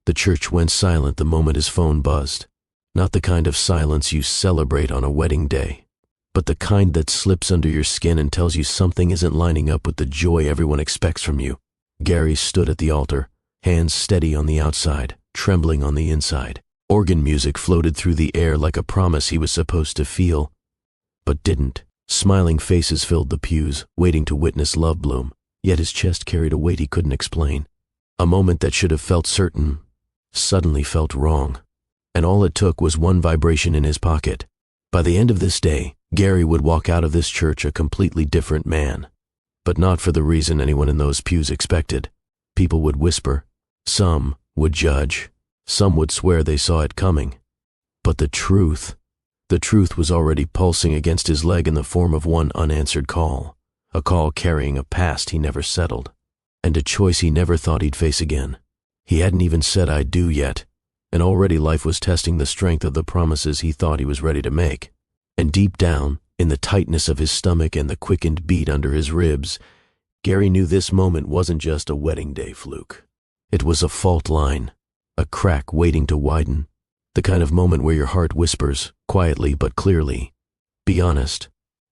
The church went silent the moment his phone buzzed. Not the kind of silence you celebrate on a wedding day, but the kind that slips under your skin and tells you something isn't lining up with the joy everyone expects from you. Gary stood at the altar, hands steady on the outside, trembling on the inside. Organ music floated through the air like a promise he was supposed to feel, but didn't. Smiling faces filled the pews, waiting to witness love bloom, yet his chest carried a weight he couldn't explain. A moment that should have felt certain suddenly felt wrong, and all it took was one vibration in his pocket. By the end of this day, Gary would walk out of this church a completely different man, but not for the reason anyone in those pews expected. People would whisper, some would judge, some would swear they saw it coming. But the truth was already pulsing against his leg in the form of one unanswered call, a call carrying a past he never settled, and a choice he never thought he'd face again. He hadn't even said "I do" yet, and already life was testing the strength of the promises he thought he was ready to make. And deep down, in the tightness of his stomach and the quickened beat under his ribs, Gary knew this moment wasn't just a wedding day fluke. It was a fault line, a crack waiting to widen, the kind of moment where your heart whispers, quietly but clearly, "Be honest.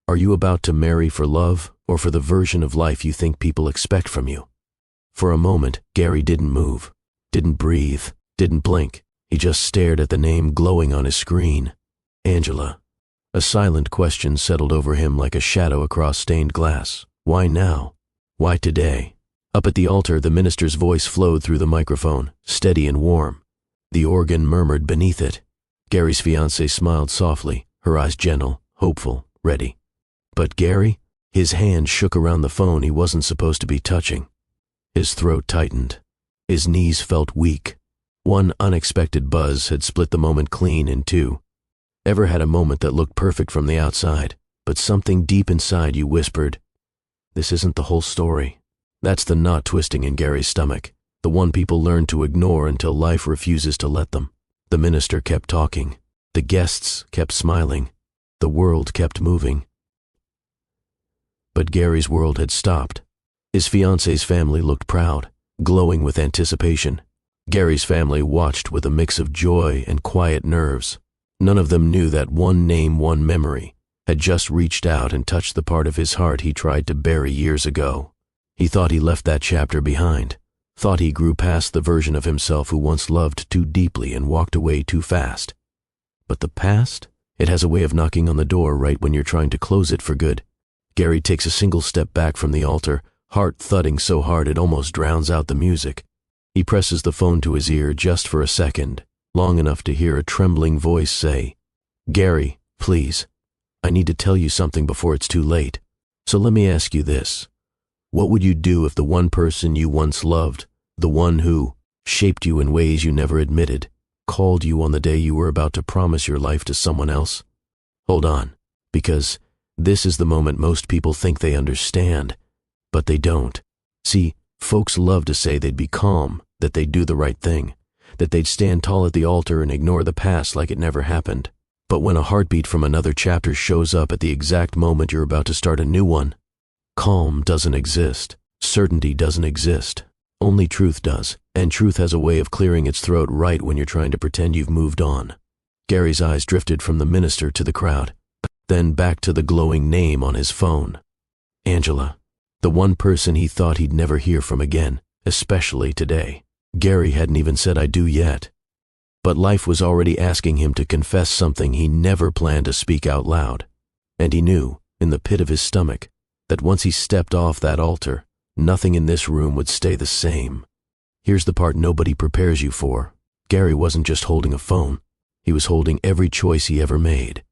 Are you about to marry for love or for the version of life you think people expect from you?" For a moment, Gary didn't move, didn't breathe, didn't blink. He just stared at the name glowing on his screen. Angela. A silent question settled over him like a shadow across stained glass. Why now? Why today? Up at the altar, the minister's voice flowed through the microphone, steady and warm. The organ murmured beneath it. Gary's fiancée smiled softly, her eyes gentle, hopeful, ready. But Gary? His hand shook around the phone he wasn't supposed to be touching. His throat tightened. His knees felt weak. One unexpected buzz had split the moment clean in two. Ever had a moment that looked perfect from the outside, but something deep inside you whispered, "This isn't the whole story." That's the knot twisting in Gary's stomach, the one people learn to ignore until life refuses to let them. The minister kept talking. The guests kept smiling. The world kept moving. But Gary's world had stopped. His fiancée's family looked proud, glowing with anticipation. Gary's family watched with a mix of joy and quiet nerves. None of them knew that one name, one memory, had just reached out and touched the part of his heart he tried to bury years ago. He thought he left that chapter behind, thought he grew past the version of himself who once loved too deeply and walked away too fast. But the past? It has a way of knocking on the door right when you're trying to close it for good. Gary takes a single step back from the altar, heart thudding so hard it almost drowns out the music. He presses the phone to his ear just for a second, long enough to hear a trembling voice say, "Gary, please, I need to tell you something before it's too late. So let me ask you this. What would you do if the one person you once loved, the one who shaped you in ways you never admitted, called you on the day you were about to promise your life to someone else?" Hold on, because this is the moment most people think they understand, but they don't. See, folks love to say they'd be calm, that they'd do the right thing, that they'd stand tall at the altar and ignore the past like it never happened. But when a heartbeat from another chapter shows up at the exact moment you're about to start a new one, calm doesn't exist. Certainty doesn't exist. Only truth does, and truth has a way of clearing its throat right when you're trying to pretend you've moved on. Gary's eyes drifted from the minister to the crowd, then back to the glowing name on his phone. Angela. The one person he thought he'd never hear from again, especially today. Gary hadn't even said "I do" yet. But life was already asking him to confess something he never planned to speak out loud. And he knew, in the pit of his stomach, that once he stepped off that altar, nothing in this room would stay the same. Here's the part nobody prepares you for. Gary wasn't just holding a phone. He was holding every choice he ever made,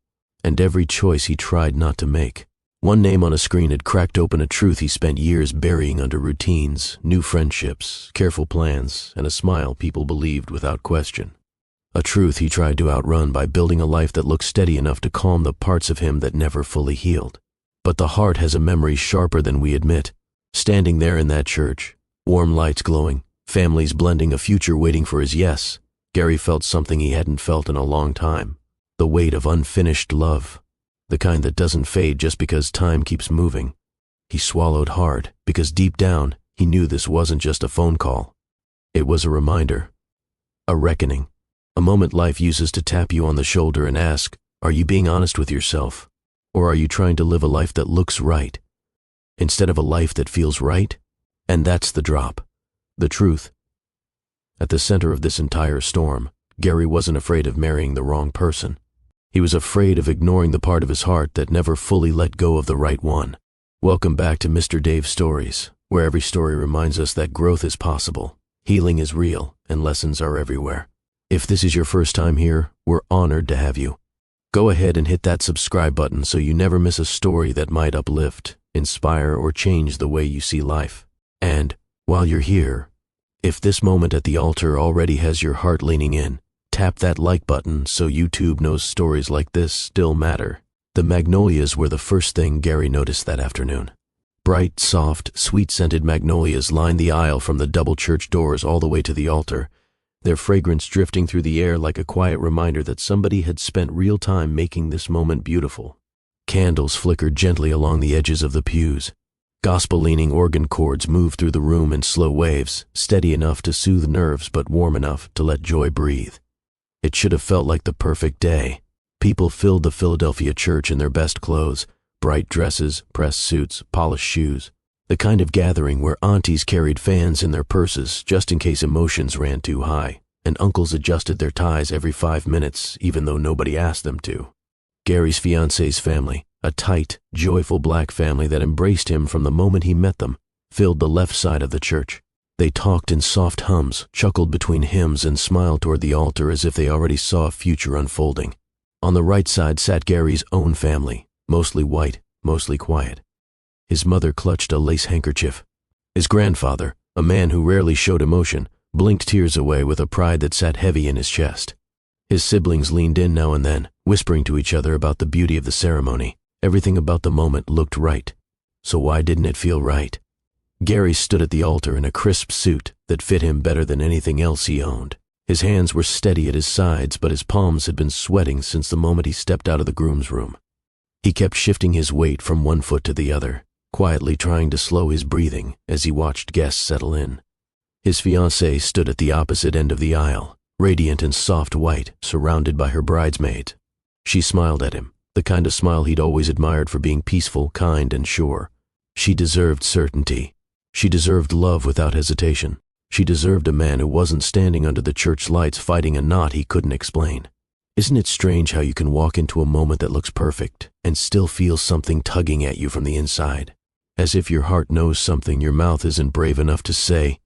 and every choice he tried not to make. One name on a screen had cracked open a truth he spent years burying under routines, new friendships, careful plans, and a smile people believed without question. A truth he tried to outrun by building a life that looked steady enough to calm the parts of him that never fully healed. But the heart has a memory sharper than we admit. Standing there in that church, warm lights glowing, families blending, a future waiting for his yes, Gary felt something he hadn't felt in a long time. The weight of unfinished love. The kind that doesn't fade just because time keeps moving. He swallowed hard, because deep down, he knew this wasn't just a phone call. It was a reminder. A reckoning. A moment life uses to tap you on the shoulder and ask, are you being honest with yourself? Or are you trying to live a life that looks right, instead of a life that feels right? And that's the drop. The truth. At the center of this entire storm, Gary wasn't afraid of marrying the wrong person. He was afraid of ignoring the part of his heart that never fully let go of the right one. Welcome back to Mr. Dave's Stories, where every story reminds us that growth is possible, healing is real, and lessons are everywhere. If this is your first time here, we're honored to have you. Go ahead and hit that subscribe button so you never miss a story that might uplift, inspire, or change the way you see life. And, while you're here, if this moment at the altar already has your heart leaning in, tap that like button so YouTube knows stories like this still matter. The magnolias were the first thing Gary noticed that afternoon. Bright, soft, sweet-scented magnolias lined the aisle from the double church doors all the way to the altar, their fragrance drifting through the air like a quiet reminder that somebody had spent real time making this moment beautiful. Candles flickered gently along the edges of the pews. Gospel-leaning organ chords moved through the room in slow waves, steady enough to soothe nerves but warm enough to let joy breathe. It should have felt like the perfect day. People filled the Philadelphia church in their best clothes, bright dresses, pressed suits, polished shoes. The kind of gathering where aunties carried fans in their purses just in case emotions ran too high, and uncles adjusted their ties every 5 minutes even though nobody asked them to. Gary's fiancée's family, a tight, joyful black family that embraced him from the moment he met them, filled the left side of the church. They talked in soft hums, chuckled between hymns, and smiled toward the altar as if they already saw a future unfolding. On the right side sat Gary's own family, mostly white, mostly quiet. His mother clutched a lace handkerchief. His grandfather, a man who rarely showed emotion, blinked tears away with a pride that sat heavy in his chest. His siblings leaned in now and then, whispering to each other about the beauty of the ceremony. Everything about the moment looked right. So why didn't it feel right? Gary stood at the altar in a crisp suit that fit him better than anything else he owned. His hands were steady at his sides, but his palms had been sweating since the moment he stepped out of the groom's room. He kept shifting his weight from one foot to the other, quietly trying to slow his breathing as he watched guests settle in. His fiancée stood at the opposite end of the aisle, radiant in soft white, surrounded by her bridesmaids. She smiled at him, the kind of smile he'd always admired for being peaceful, kind, and sure. She deserved certainty. She deserved love without hesitation. She deserved a man who wasn't standing under the church lights fighting a knot he couldn't explain. Isn't it strange how you can walk into a moment that looks perfect and still feel something tugging at you from the inside? As if your heart knows something your mouth isn't brave enough to say.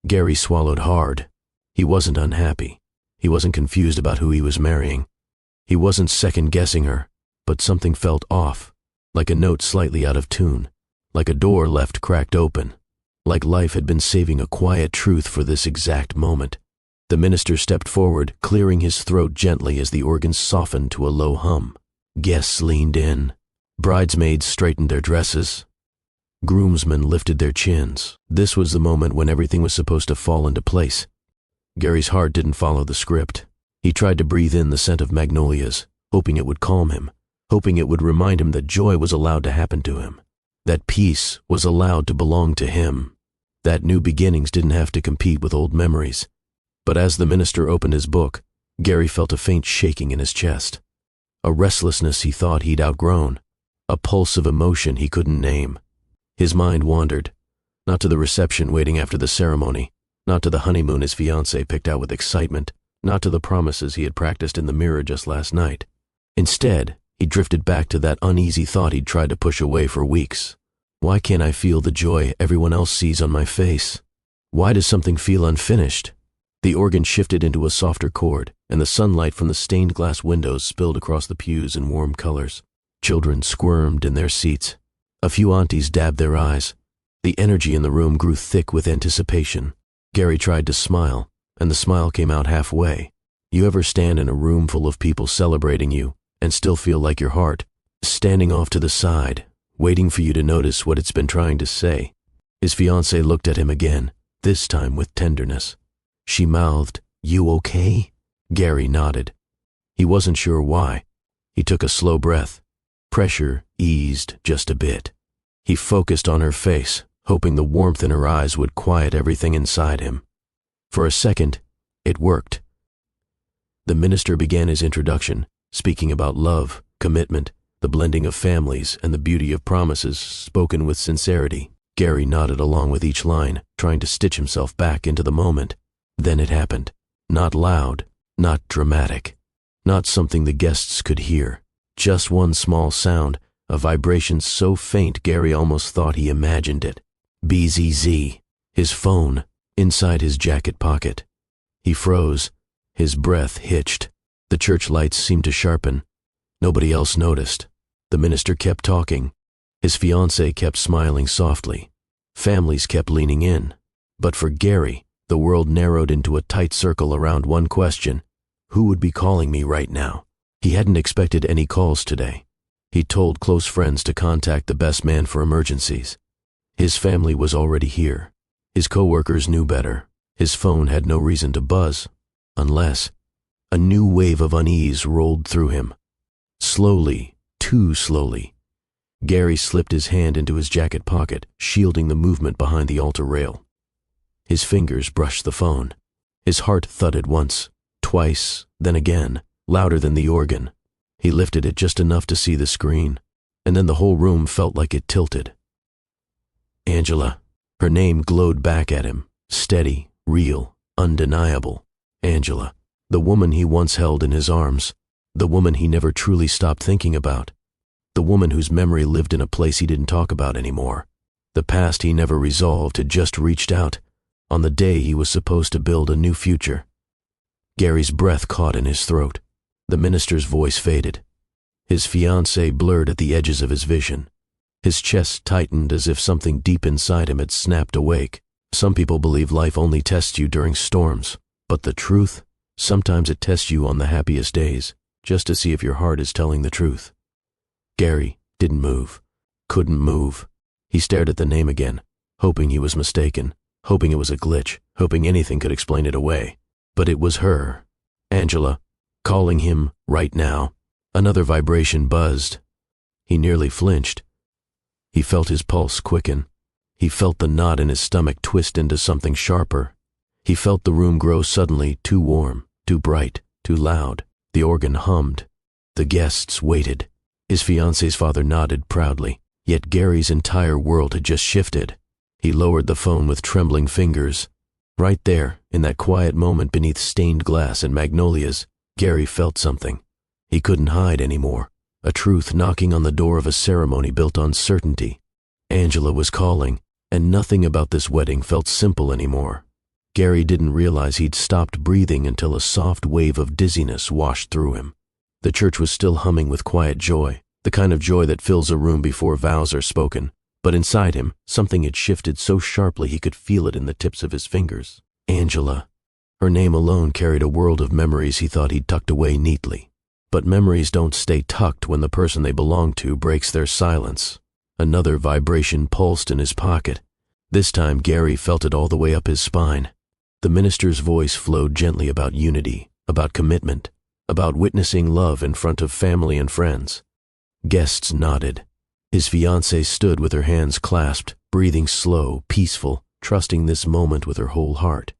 Gary swallowed hard. He wasn't unhappy. He wasn't confused about who he was marrying. He wasn't second-guessing her, but something felt off, like a note slightly out of tune, like a door left cracked open, like life had been saving a quiet truth for this exact moment. The minister stepped forward, clearing his throat gently as the organ softened to a low hum. Guests leaned in. Bridesmaids straightened their dresses. Groomsmen lifted their chins. This was the moment when everything was supposed to fall into place. Gary's heart didn't follow the script. He tried to breathe in the scent of magnolias, hoping it would calm him, hoping it would remind him that joy was allowed to happen to him, that peace was allowed to belong to him, that new beginnings didn't have to compete with old memories. But as the minister opened his book, Gary felt a faint shaking in his chest, a restlessness he thought he'd outgrown, a pulse of emotion he couldn't name. His mind wandered, not to the reception waiting after the ceremony, not to the honeymoon his fiancée picked out with excitement, not to the promises he had practiced in the mirror just last night. Instead, he drifted back to that uneasy thought he'd tried to push away for weeks. Why can't I feel the joy everyone else sees on my face? Why does something feel unfinished? The organ shifted into a softer chord, and the sunlight from the stained glass windows spilled across the pews in warm colors. Children squirmed in their seats. A few aunties dabbed their eyes. The energy in the room grew thick with anticipation. Gary tried to smile, and the smile came out halfway. You ever stand in a room full of people celebrating you and still feel like your heart standing off to the side, waiting for you to notice what it's been trying to say? His fiancée looked at him again, this time with tenderness. She mouthed, "You okay?" Gary nodded. He wasn't sure why. He took a slow breath. Pressure eased just a bit. He focused on her face, hoping the warmth in her eyes would quiet everything inside him. For a second, it worked. The minister began his introduction, speaking about love, commitment, the blending of families, and the beauty of promises spoken with sincerity. Gary nodded along with each line, trying to stitch himself back into the moment. Then it happened. Not loud, not dramatic, not something the guests could hear. Just one small sound, a vibration so faint Gary almost thought he imagined it. BZZ, his phone, inside his jacket pocket. He froze. His breath hitched. The church lights seemed to sharpen. Nobody else noticed. The minister kept talking. His fiancée kept smiling softly. Families kept leaning in. But for Gary, the world narrowed into a tight circle around one question. Who would be calling me right now? He hadn't expected any calls today. He told close friends to contact the best man for emergencies. His family was already here. His coworkers knew better. His phone had no reason to buzz. Unless a new wave of unease rolled through him. Slowly, too slowly, Gary slipped his hand into his jacket pocket, shielding the movement behind the altar rail. His fingers brushed the phone. His heart thudded once, twice, then again, louder than the organ. He lifted it just enough to see the screen, and then the whole room felt like it tilted. Angela. Her name glowed back at him, steady, real, undeniable. Angela, the woman he once held in his arms, the woman he never truly stopped thinking about, the woman whose memory lived in a place he didn't talk about anymore. The past he never resolved had just reached out, on the day he was supposed to build a new future. Gary's breath caught in his throat. The minister's voice faded. His fiancée blurred at the edges of his vision. His chest tightened as if something deep inside him had snapped awake. Some people believe life only tests you during storms. But the truth, sometimes it tests you on the happiest days, just to see if your heart is telling the truth. Gary didn't move, couldn't move. He stared at the name again, hoping he was mistaken, hoping it was a glitch, hoping anything could explain it away. But it was her, Angela, calling him right now. Another vibration buzzed. He nearly flinched. He felt his pulse quicken. He felt the knot in his stomach twist into something sharper. He felt the room grow suddenly too warm, too bright, too loud. The organ hummed. The guests waited. His fiancée's father nodded proudly, yet Gary's entire world had just shifted. He lowered the phone with trembling fingers. Right there, in that quiet moment beneath stained glass and magnolias, Gary felt something. He couldn't hide anymore. A truth knocking on the door of a ceremony built on certainty. Angela was calling, and nothing about this wedding felt simple anymore. Gary didn't realize he'd stopped breathing until a soft wave of dizziness washed through him. The church was still humming with quiet joy, the kind of joy that fills a room before vows are spoken. But inside him, something had shifted so sharply he could feel it in the tips of his fingers. Angela. Her name alone carried a world of memories he thought he'd tucked away neatly. But memories don't stay tucked when the person they belong to breaks their silence. Another vibration pulsed in his pocket. This time Gary felt it all the way up his spine. The minister's voice flowed gently about unity, about commitment, about witnessing love in front of family and friends. Guests nodded. His fiancée stood with her hands clasped, breathing slow, peaceful, trusting this moment with her whole heart.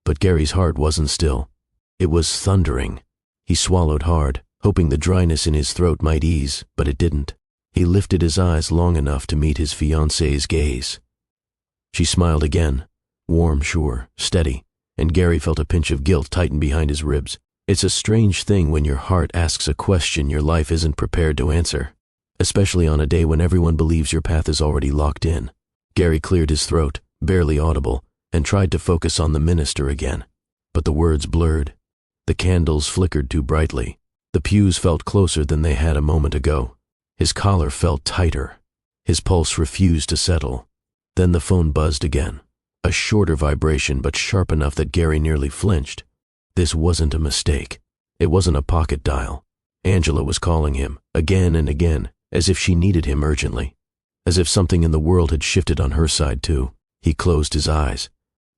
But Gary's heart wasn't still. It was thundering. He swallowed hard, hoping the dryness in his throat might ease, but it didn't. He lifted his eyes long enough to meet his fiancée's gaze. She smiled again, warm, sure, steady, and Gary felt a pinch of guilt tighten behind his ribs. It's a strange thing when your heart asks a question your life isn't prepared to answer, especially on a day when everyone believes your path is already locked in. Gary cleared his throat, barely audible, and tried to focus on the minister again. But the words blurred. The candles flickered too brightly. The pews felt closer than they had a moment ago. His collar felt tighter. His pulse refused to settle. Then the phone buzzed again. A shorter vibration, but sharp enough that Gary nearly flinched. This wasn't a mistake. It wasn't a pocket dial. Angela was calling him, again and again, as if she needed him urgently. As if something in the world had shifted on her side too. He closed his eyes.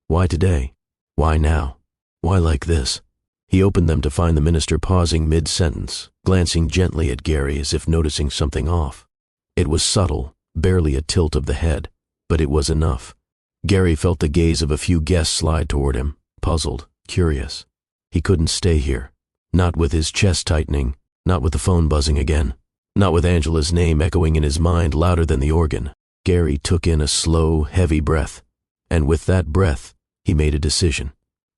Why today? Why now? Why like this? He opened them to find the minister pausing mid-sentence, glancing gently at Gary as if noticing something off. It was subtle, barely a tilt of the head, but it was enough. Gary felt the gaze of a few guests slide toward him, puzzled, curious. He couldn't stay here. Not with his chest tightening, not with the phone buzzing again, not with Angela's name echoing in his mind louder than the organ. Gary took in a slow, heavy breath, and with that breath, he made a decision.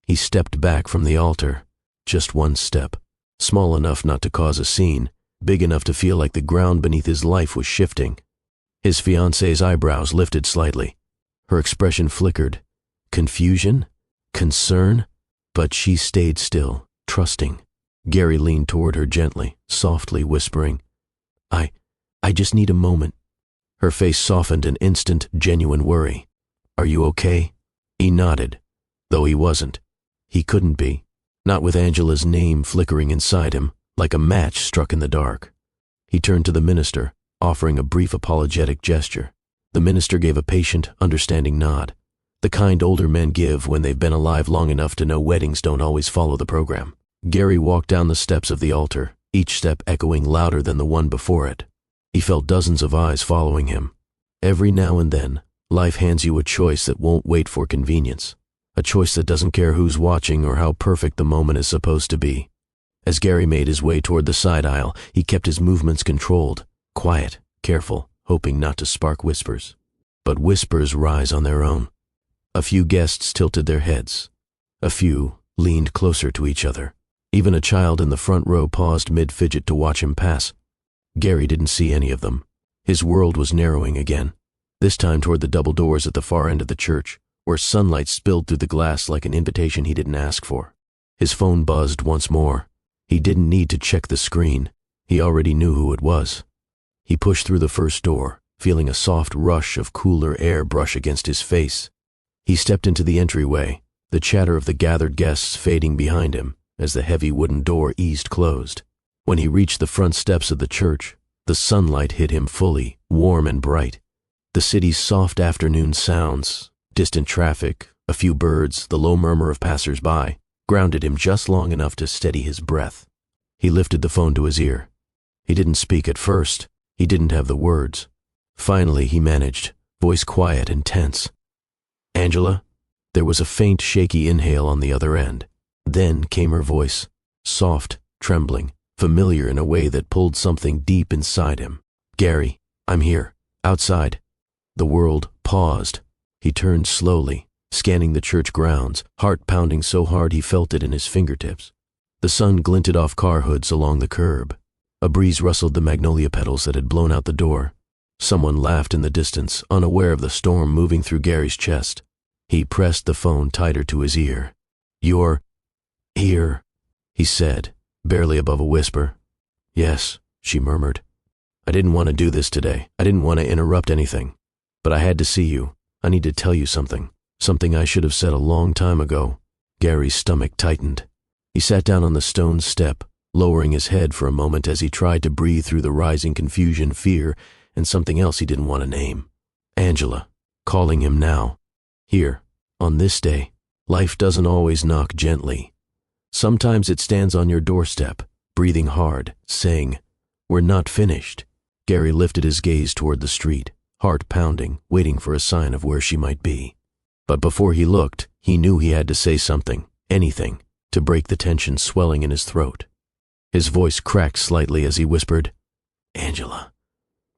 He stepped back from the altar, just one step, small enough not to cause a scene, big enough to feel like the ground beneath his life was shifting. His fiancée's eyebrows lifted slightly. Her expression flickered. Confusion? Concern? But she stayed still, trusting. Gary leaned toward her gently, softly whispering, I just need a moment. Her face softened an instant, genuine worry. Are you okay? He nodded, though he wasn't. He couldn't be, not with Angela's name flickering inside him, like a match struck in the dark. He turned to the minister, offering a brief apologetic gesture. The minister gave a patient, understanding nod, the kind older men give when they've been alive long enough to know weddings don't always follow the program. Gary walked down the steps of the altar, each step echoing louder than the one before it. He felt dozens of eyes following him. Every now and then, life hands you a choice that won't wait for convenience, a choice that doesn't care who's watching or how perfect the moment is supposed to be. As Gary made his way toward the side aisle, he kept his movements controlled, quiet, careful, hoping not to spark whispers. But whispers rise on their own. A few guests tilted their heads. A few leaned closer to each other. Even a child in the front row paused mid-fidget to watch him pass. Gary didn't see any of them. His world was narrowing again, this time toward the double doors at the far end of the church, where sunlight spilled through the glass like an invitation he didn't ask for. His phone buzzed once more. He didn't need to check the screen. He already knew who it was. He pushed through the first door, feeling a soft rush of cooler air brush against his face. He stepped into the entryway, the chatter of the gathered guests fading behind him as the heavy wooden door eased closed. When he reached the front steps of the church, the sunlight hit him fully, warm and bright. The city's soft afternoon sounds, distant traffic, a few birds, the low murmur of passers-by, grounded him just long enough to steady his breath. He lifted the phone to his ear. He didn't speak at first. He didn't have the words. Finally, he managed, voice quiet and tense. Angela? There was a faint, shaky inhale on the other end. Then came her voice, soft, trembling, familiar in a way that pulled something deep inside him. Gary, I'm here, outside. The world paused. He turned slowly, scanning the church grounds, heart pounding so hard he felt it in his fingertips. The sun glinted off car hoods along the curb. A breeze rustled the magnolia petals that had blown out the door. Someone laughed in the distance, unaware of the storm moving through Gary's chest. He pressed the phone tighter to his ear. You're here, he said, barely above a whisper. Yes, she murmured. I didn't want to do this today. I didn't want to interrupt anything. But I had to see you. I need to tell you something. Something I should have said a long time ago. Gary's stomach tightened. He sat down on the stone step, lowering his head for a moment as he tried to breathe through the rising confusion, fear, and something else he didn't want to name. Angela, calling him now. Here, on this day, life doesn't always knock gently. Sometimes it stands on your doorstep, breathing hard, saying, "We're not finished." Gary lifted his gaze toward the street, heart pounding, waiting for a sign of where she might be. But before he looked, he knew he had to say something, anything, to break the tension swelling in his throat. His voice cracked slightly as he whispered, "Angela,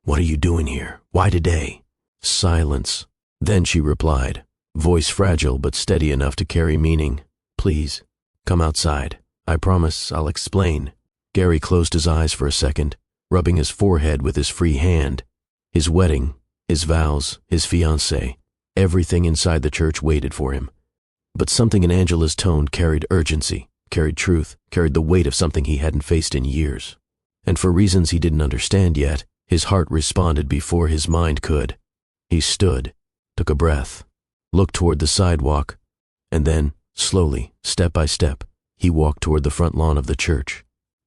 what are you doing here? Why today?" Silence. Then she replied, voice fragile but steady enough to carry meaning. "Please, come outside. I promise I'll explain." Gary closed his eyes for a second, rubbing his forehead with his free hand. His wedding, his vows, his fiancée, everything inside the church waited for him. But something in Angela's tone carried urgency, carried truth, carried the weight of something he hadn't faced in years. And for reasons he didn't understand yet, his heart responded before his mind could. He stood, took a breath, looked toward the sidewalk, and then, slowly, step by step, he walked toward the front lawn of the church.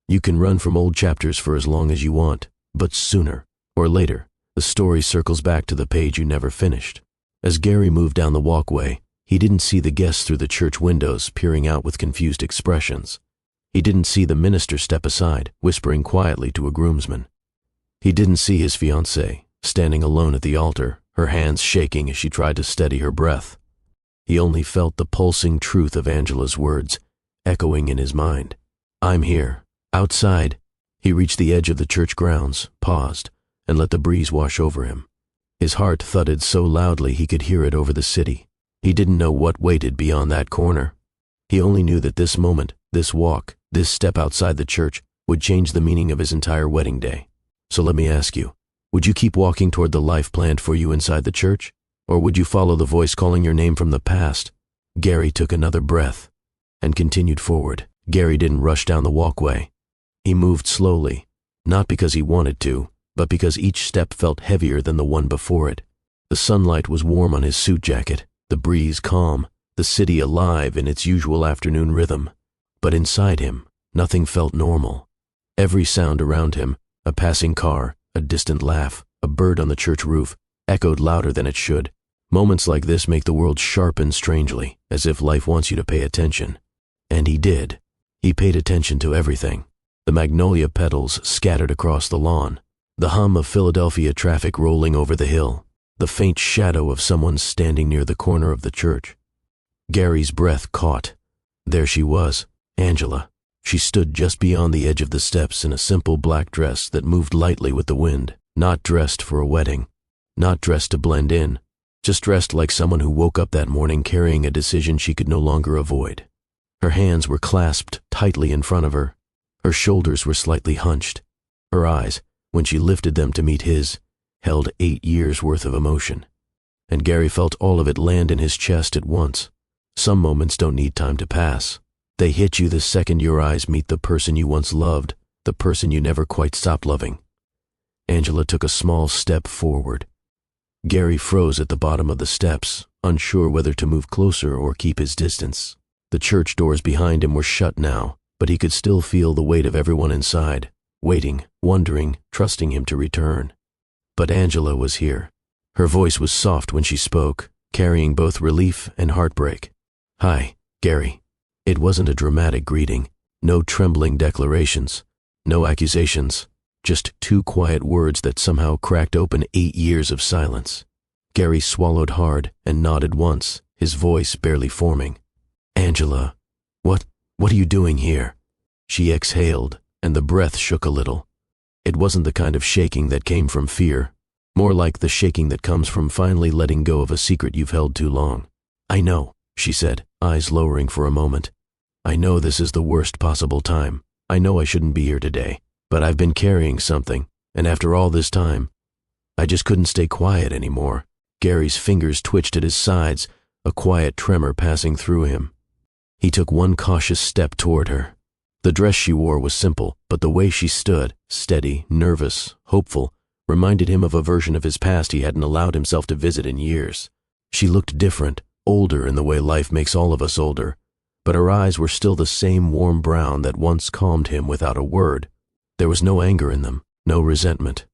You can run from old chapters for as long as you want, but sooner or later, the story circles back to the page you never finished. As Gary moved down the walkway, he didn't see the guests through the church windows peering out with confused expressions. He didn't see the minister step aside, whispering quietly to a groomsman. He didn't see his fiancée, standing alone at the altar, her hands shaking as she tried to steady her breath. He only felt the pulsing truth of Angela's words, echoing in his mind. I'm here. Outside. He reached the edge of the church grounds, paused, and let the breeze wash over him. His heart thudded so loudly he could hear it over the city. He didn't know what waited beyond that corner. He only knew that this moment, this walk, this step outside the church would change the meaning of his entire wedding day. So let me ask you, would you keep walking toward the life planned for you inside the church? Or would you follow the voice calling your name from the past? Gary took another breath and continued forward. Gary didn't rush down the walkway. He moved slowly, not because he wanted to, but because each step felt heavier than the one before it. The sunlight was warm on his suit jacket, the breeze calm, the city alive in its usual afternoon rhythm. But inside him, nothing felt normal. Every sound around him, a passing car, a distant laugh, a bird on the church roof, echoed louder than it should. Moments like this make the world sharpen strangely, as if life wants you to pay attention. And he did. He paid attention to everything. The magnolia petals scattered across the lawn, the hum of Philadelphia traffic rolling over the hill, the faint shadow of someone standing near the corner of the church. Gary's breath caught. There she was, Angela. She stood just beyond the edge of the steps in a simple black dress that moved lightly with the wind, not dressed for a wedding, not dressed to blend in, just dressed like someone who woke up that morning carrying a decision she could no longer avoid. Her hands were clasped tightly in front of her. Her shoulders were slightly hunched. Her eyes, when she lifted them to meet his, held 8 years' worth of emotion. And Gary felt all of it land in his chest at once. Some moments don't need time to pass. They hit you the second your eyes meet the person you once loved, the person you never quite stopped loving. Angela took a small step forward. Gary froze at the bottom of the steps, unsure whether to move closer or keep his distance. The church doors behind him were shut now, but he could still feel the weight of everyone inside, waiting, wondering, trusting him to return. But Angela was here. Her voice was soft when she spoke, carrying both relief and heartbreak. "Hi, Gary." It wasn't a dramatic greeting, no trembling declarations, no accusations, just 2 quiet words that somehow cracked open 8 years of silence. Gary swallowed hard and nodded once, his voice barely forming. "Angela, what are you doing here?" She exhaled, and the breath shook a little. It wasn't the kind of shaking that came from fear, more like the shaking that comes from finally letting go of a secret you've held too long. "I know," she said, eyes lowering for a moment. "I know this is the worst possible time. I know I shouldn't be here today. But I've been carrying something, and after all this time, I just couldn't stay quiet anymore." Gary's fingers twitched at his sides, a quiet tremor passing through him. He took one cautious step toward her. The dress she wore was simple, but the way she stood, steady, nervous, hopeful, reminded him of a version of his past he hadn't allowed himself to visit in years. She looked different, older in the way life makes all of us older, but her eyes were still the same warm brown that once calmed him without a word. There was no anger in them, no resentment,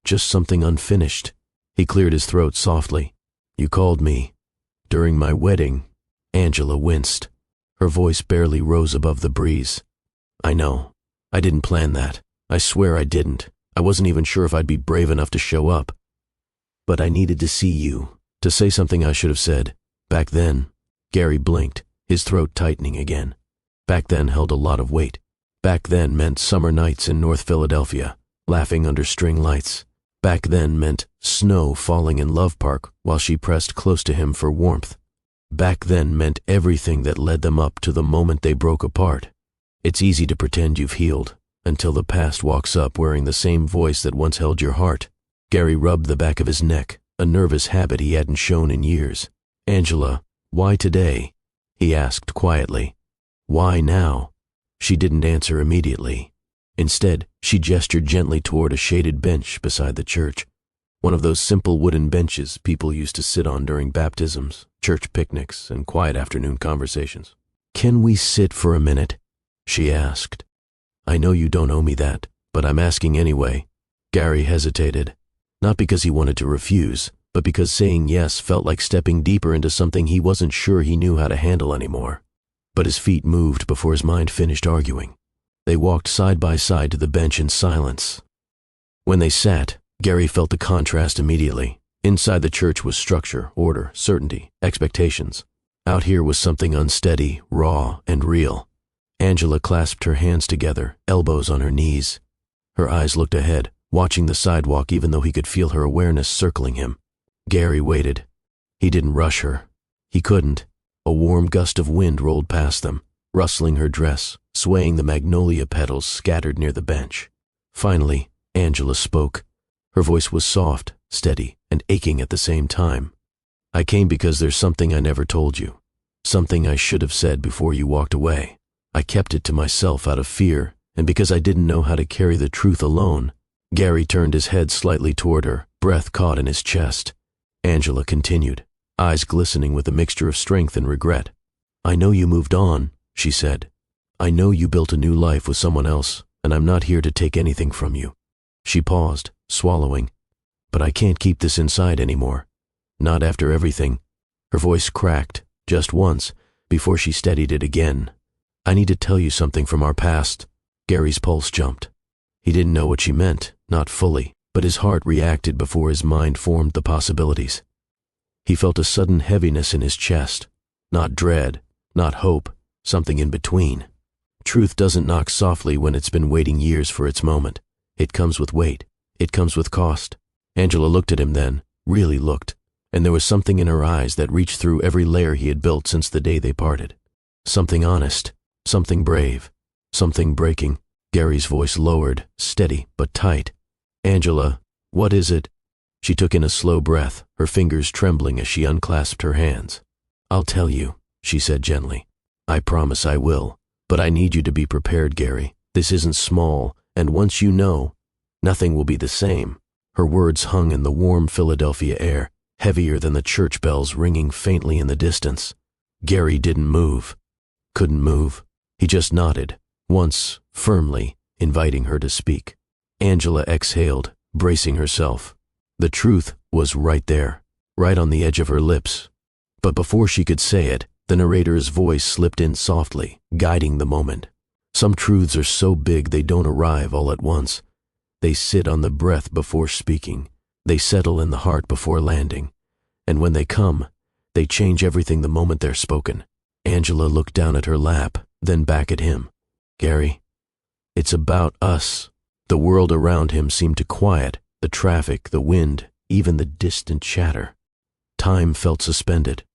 just something unfinished. He cleared his throat softly. "You called me during my wedding." Angela winced. Her voice barely rose above the breeze. "I know. I didn't plan that. I swear I didn't. I wasn't even sure if I'd be brave enough to show up. But I needed to see you, to say something I should have said. Back then." Gary blinked, his throat tightening again. Back then held a lot of weight. Back then meant summer nights in North Philadelphia, laughing under string lights. Back then meant snow falling in Love Park while she pressed close to him for warmth. Back then meant everything that led them up to the moment they broke apart. It's easy to pretend you've healed, until the past walks up wearing the same voice that once held your heart. Gary rubbed the back of his neck, a nervous habit he hadn't shown in years. "Angela, why today?" he asked quietly. "Why now?" She didn't answer immediately. Instead, she gestured gently toward a shaded bench beside the church, one of those simple wooden benches people used to sit on during baptisms, church picnics, and quiet afternoon conversations. "Can we sit for a minute?" she asked. "I know you don't owe me that, but I'm asking anyway." Gary hesitated, not because he wanted to refuse, but because saying yes felt like stepping deeper into something he wasn't sure he knew how to handle anymore. But his feet moved before his mind finished arguing. They walked side by side to the bench in silence. When they sat, Gary felt the contrast immediately. Inside the church was structure, order, certainty, expectations. Out here was something unsteady, raw, and real. Angela clasped her hands together, elbows on her knees. Her eyes looked ahead, watching the sidewalk even though he could feel her awareness circling him. Gary waited. He didn't rush her. He couldn't. A warm gust of wind rolled past them, rustling her dress, swaying the magnolia petals scattered near the bench. Finally, Angela spoke. Her voice was soft, steady, and aching at the same time. "I came because there's something I never told you. Something I should have said before you walked away. I kept it to myself out of fear, and because I didn't know how to carry the truth alone." Gary turned his head slightly toward her, breath caught in his chest. Angela continued, eyes glistening with a mixture of strength and regret. "I know you moved on," she said. "I know you built a new life with someone else, and I'm not here to take anything from you." She paused, swallowing. "But I can't keep this inside anymore. Not after everything." Her voice cracked, just once, before she steadied it again. "I need to tell you something from our past." Gary's pulse jumped. He didn't know what she meant, not fully, but his heart reacted before his mind formed the possibilities. He felt a sudden heaviness in his chest. Not dread, not hope, something in between. Truth doesn't knock softly when it's been waiting years for its moment. It comes with weight. It comes with cost. Angela looked at him then, really looked, and there was something in her eyes that reached through every layer he had built since the day they parted. Something honest, something brave, something breaking. Gary's voice lowered, steady but tight. "Angela, what is it?" She took in a slow breath, her fingers trembling as she unclasped her hands. "I'll tell you," she said gently. "I promise I will. But I need you to be prepared, Gary. This isn't small, and once you know, nothing will be the same." Her words hung in the warm Philadelphia air, heavier than the church bells ringing faintly in the distance. Gary didn't move. Couldn't move. He just nodded, once, firmly, inviting her to speak. Angela exhaled, bracing herself. The truth was right there, right on the edge of her lips. But before she could say it, the narrator's voice slipped in softly, guiding the moment. Some truths are so big they don't arrive all at once. They sit on the breath before speaking. They settle in the heart before landing. And when they come, they change everything the moment they're spoken. Angela looked down at her lap, then back at him. "Gary, it's about us." The world around him seemed to quiet, the traffic, the wind, even the distant chatter. Time felt suspended.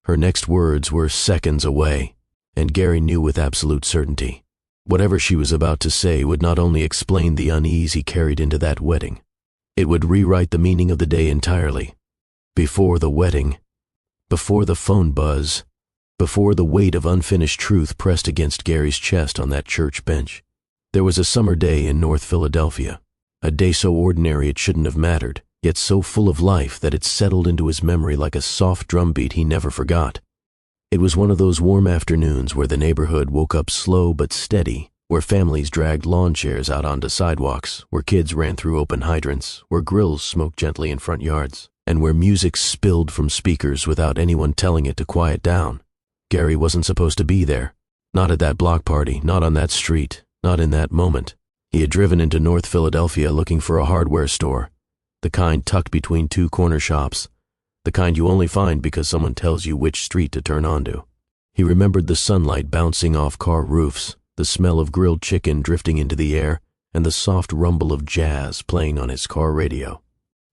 Her next words were seconds away, and Gary knew with absolute certainty. Whatever she was about to say would not only explain the unease he carried into that wedding, it would rewrite the meaning of the day entirely. Before the wedding, before the phone buzz, before the weight of unfinished truth pressed against Gary's chest on that church bench, there was a summer day in North Philadelphia, a day so ordinary it shouldn't have mattered, yet so full of life that it settled into his memory like a soft drumbeat he never forgot. It was one of those warm afternoons where the neighborhood woke up slow but steady, where families dragged lawn chairs out onto sidewalks, where kids ran through open hydrants, where grills smoked gently in front yards, and where music spilled from speakers without anyone telling it to quiet down. Gary wasn't supposed to be there. Not at that block party, not on that street, not in that moment. He had driven into North Philadelphia looking for a hardware store, the kind tucked between two corner shops, the kind you only find because someone tells you which street to turn onto. He remembered the sunlight bouncing off car roofs, the smell of grilled chicken drifting into the air, and the soft rumble of jazz playing on his car radio.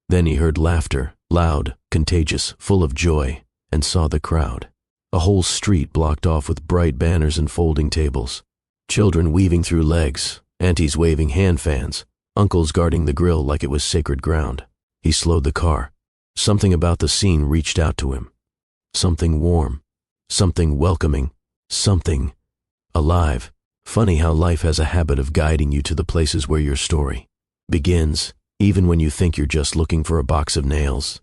Then he heard laughter, loud, contagious, full of joy, and saw the crowd. A whole street blocked off with bright banners and folding tables. Children weaving through legs, aunties waving hand fans, uncles guarding the grill like it was sacred ground. He slowed the car. Something about the scene reached out to him. Something warm, something welcoming, something alive. Funny how life has a habit of guiding you to the places where your story begins, even when you think you're just looking for a box of nails.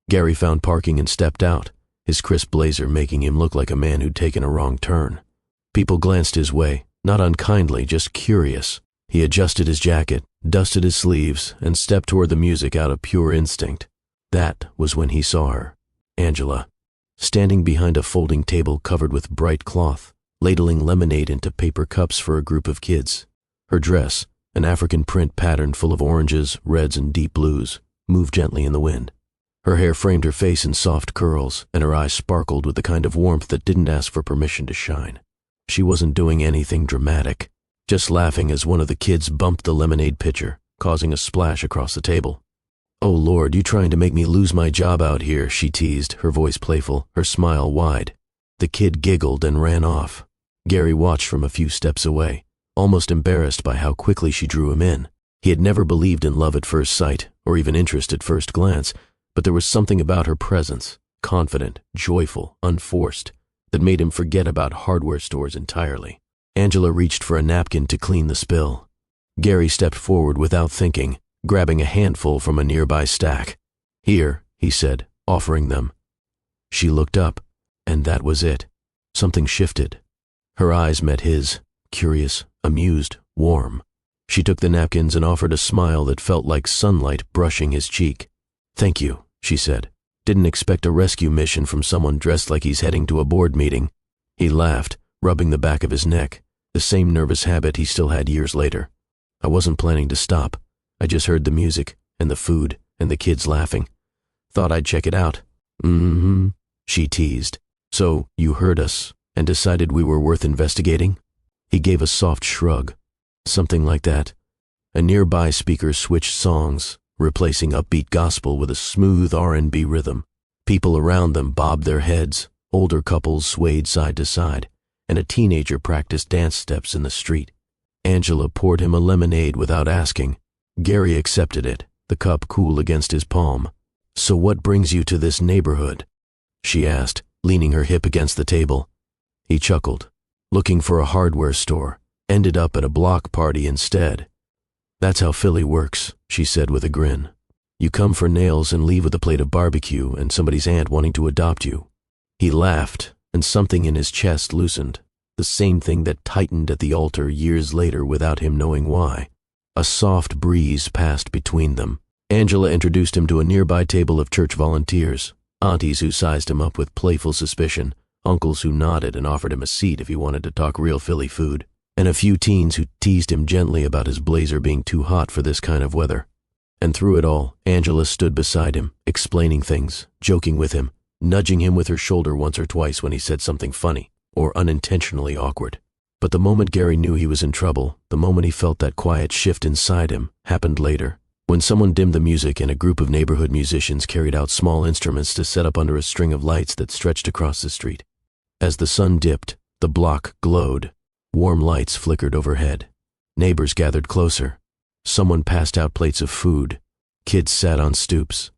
Gary found parking and stepped out, his crisp blazer making him look like a man who'd taken a wrong turn. People glanced his way, not unkindly, just curious. He adjusted his jacket, dusted his sleeves, and stepped toward the music out of pure instinct. That was when he saw her, Angela, standing behind a folding table covered with bright cloth, ladling lemonade into paper cups for a group of kids. Her dress, an African print pattern full of oranges, reds, and deep blues, moved gently in the wind. Her hair framed her face in soft curls, and her eyes sparkled with the kind of warmth that didn't ask for permission to shine. She wasn't doing anything dramatic, just laughing as one of the kids bumped the lemonade pitcher, causing a splash across the table. "Oh Lord, you trying to make me lose my job out here," she teased, her voice playful, her smile wide. The kid giggled and ran off. Gary watched from a few steps away, almost embarrassed by how quickly she drew him in. He had never believed in love at first sight, or even interest at first glance, but there was something about her presence, confident, joyful, unforced, that made him forget about hardware stores entirely. Angela reached for a napkin to clean the spill. Gary stepped forward without thinking, grabbing a handful from a nearby stack. "Here," he said, offering them. She looked up, and that was it. Something shifted. Her eyes met his, curious, amused, warm. She took the napkins and offered a smile that felt like sunlight brushing his cheek. "Thank you," she said. "Didn't expect a rescue mission from someone dressed like he's heading to a board meeting." He laughed, rubbing the back of his neck, the same nervous habit he still had years later. "I wasn't planning to stop. I just heard the music, and the food, and the kids laughing. Thought I'd check it out." "Mm-hmm," she teased. "So, you heard us, and decided we were worth investigating?" He gave a soft shrug. "Something like that." A nearby speaker switched songs, replacing upbeat gospel with a smooth R&B rhythm. People around them bobbed their heads, older couples swayed side to side, and a teenager practiced dance steps in the street. Angela poured him a lemonade without asking. Gary accepted it, the cup cool against his palm. "So what brings you to this neighborhood?" she asked, leaning her hip against the table. He chuckled. "Looking for a hardware store. Ended up at a block party instead." "That's how Philly works," she said with a grin. "You come for nails and leave with a plate of barbecue and somebody's aunt wanting to adopt you." He laughed, and something in his chest loosened, the same thing that tightened at the altar years later without him knowing why. A soft breeze passed between them. Angela introduced him to a nearby table of church volunteers, aunties who sized him up with playful suspicion, uncles who nodded and offered him a seat if he wanted to talk real Philly food, and a few teens who teased him gently about his blazer being too hot for this kind of weather. And through it all, Angela stood beside him, explaining things, joking with him, nudging him with her shoulder once or twice when he said something funny or unintentionally awkward. But the moment Gary knew he was in trouble, the moment he felt that quiet shift inside him, happened later, when someone dimmed the music and a group of neighborhood musicians carried out small instruments to set up under a string of lights that stretched across the street. As the sun dipped, the block glowed. Warm lights flickered overhead. Neighbors gathered closer. Someone passed out plates of food. Kids sat on stoops.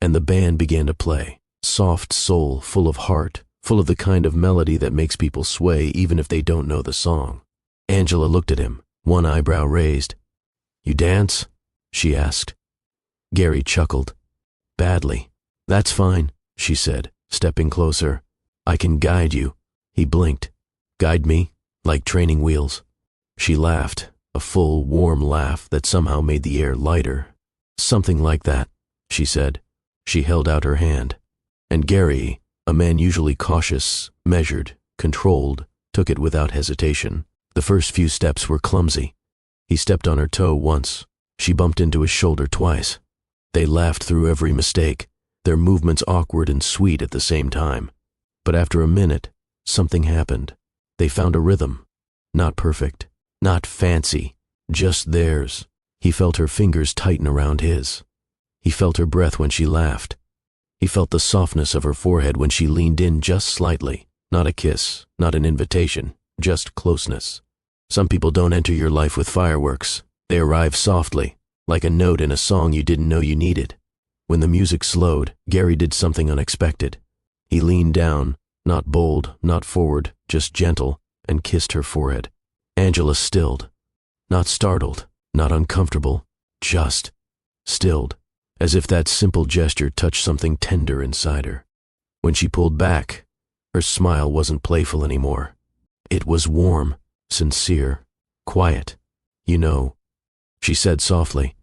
And the band began to play. Soft soul, full of heart, full of the kind of melody that makes people sway even if they don't know the song. Angela looked at him, one eyebrow raised. "You dance?" she asked. Gary chuckled. "Badly." "That's fine," she said, stepping closer. "I can guide you." He blinked. "Guide me? Like training wheels?" She laughed, a full, warm laugh that somehow made the air lighter. "Something like that," she said. She held out her hand. And Gary, a man usually cautious, measured, controlled, took it without hesitation. The first few steps were clumsy. He stepped on her toe once. She bumped into his shoulder twice. They laughed through every mistake, their movements awkward and sweet at the same time. But after a minute, something happened. They found a rhythm. Not perfect, not fancy, just theirs. He felt her fingers tighten around his. He felt her breath when she laughed. He felt the softness of her forehead when she leaned in just slightly. Not a kiss, not an invitation, just closeness. Some people don't enter your life with fireworks. They arrive softly, like a note in a song you didn't know you needed. When the music slowed, Gary did something unexpected. He leaned down, not bold, not forward, just gentle, and kissed her forehead. Angela stilled. Not startled, not uncomfortable, just stilled, as if that simple gesture touched something tender inside her. When she pulled back, her smile wasn't playful anymore. It was warm, sincere, quiet. "You know," she said softly,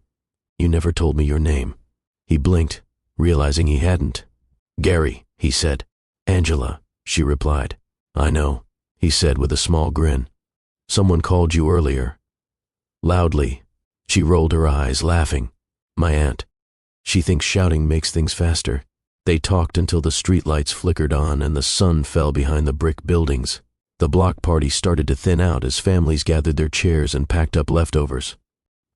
"you never told me your name." He blinked, realizing he hadn't. "Gary," he said. "Angela," she replied. "I know," he said with a small grin. "Someone called you earlier." Loudly. She rolled her eyes, laughing. "My aunt. She thinks shouting makes things faster." They talked until the streetlights flickered on and the sun fell behind the brick buildings. The block party started to thin out as families gathered their chairs and packed up leftovers.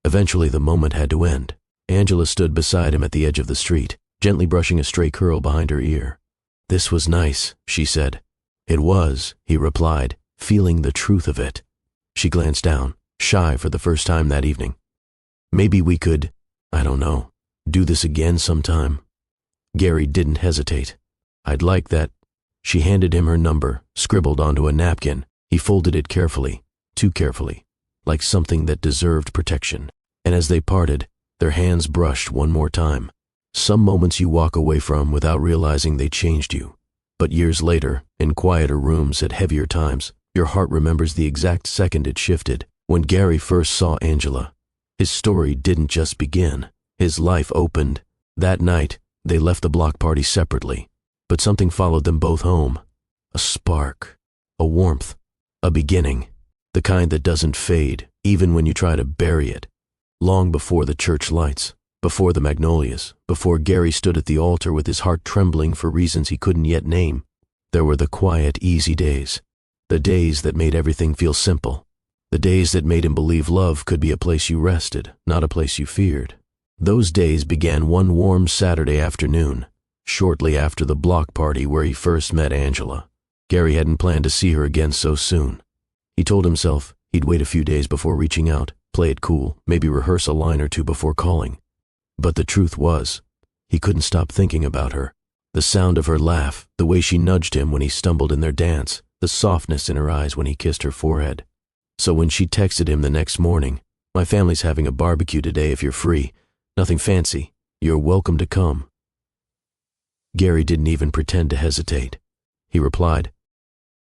Eventually the moment had to end. Angela stood beside him at the edge of the street, gently brushing a stray curl behind her ear. "This was nice," she said. "It was," he replied, feeling the truth of it. She glanced down, shy for the first time that evening. "Maybe we could, I don't know, do this again sometime." Gary didn't hesitate. "I'd like that." She handed him her number, scribbled onto a napkin. He folded it carefully, too carefully, like something that deserved protection. And as they parted, their hands brushed one more time. Some moments you walk away from without realizing they changed you. But years later, in quieter rooms at heavier times, your heart remembers the exact second it shifted. When Gary first saw Angela, his story didn't just begin. His life opened. That night, they left the block party separately, but something followed them both home. A spark, a warmth, a beginning, the kind that doesn't fade, even when you try to bury it. Long before the church lights, before the magnolias, before Gary stood at the altar with his heart trembling for reasons he couldn't yet name, there were the quiet, easy days, the days that made everything feel simple, the days that made him believe love could be a place you rested, not a place you feared. Those days began one warm Saturday afternoon, shortly after the block party where he first met Angela. Gary hadn't planned to see her again so soon. He told himself he'd wait a few days before reaching out, play it cool, maybe rehearse a line or two before calling. But the truth was, he couldn't stop thinking about her. The sound of her laugh, the way she nudged him when he stumbled in their dance, the softness in her eyes when he kissed her forehead. So when she texted him the next morning, "My family's having a barbecue today if you're free. Nothing fancy. You're welcome to come." Gary didn't even pretend to hesitate. He replied,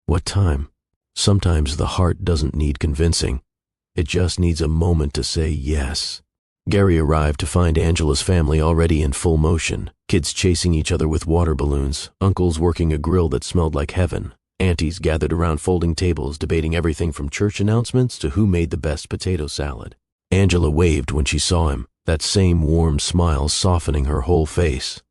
"What time?" Sometimes the heart doesn't need convincing. It just needs a moment to say yes. Gary arrived to find Angela's family already in full motion, kids chasing each other with water balloons, uncles working a grill that smelled like heaven, aunties gathered around folding tables debating everything from church announcements to who made the best potato salad. Angela waved when she saw him, that same warm smile softening her whole face.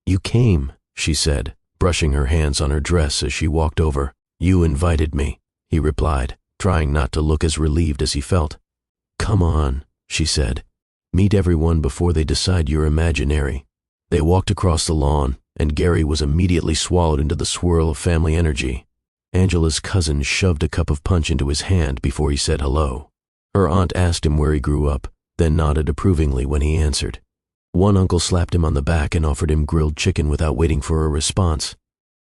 "You came," she said, brushing her hands on her dress as she walked over. "You invited me," he replied, trying not to look as relieved as he felt. "Come on," she said. "Meet everyone before they decide you're imaginary." They walked across the lawn, and Gary was immediately swallowed into the swirl of family energy. Angela's cousin shoved a cup of punch into his hand before he said hello. Her aunt asked him where he grew up, then nodded approvingly when he answered. One uncle slapped him on the back and offered him grilled chicken without waiting for a response.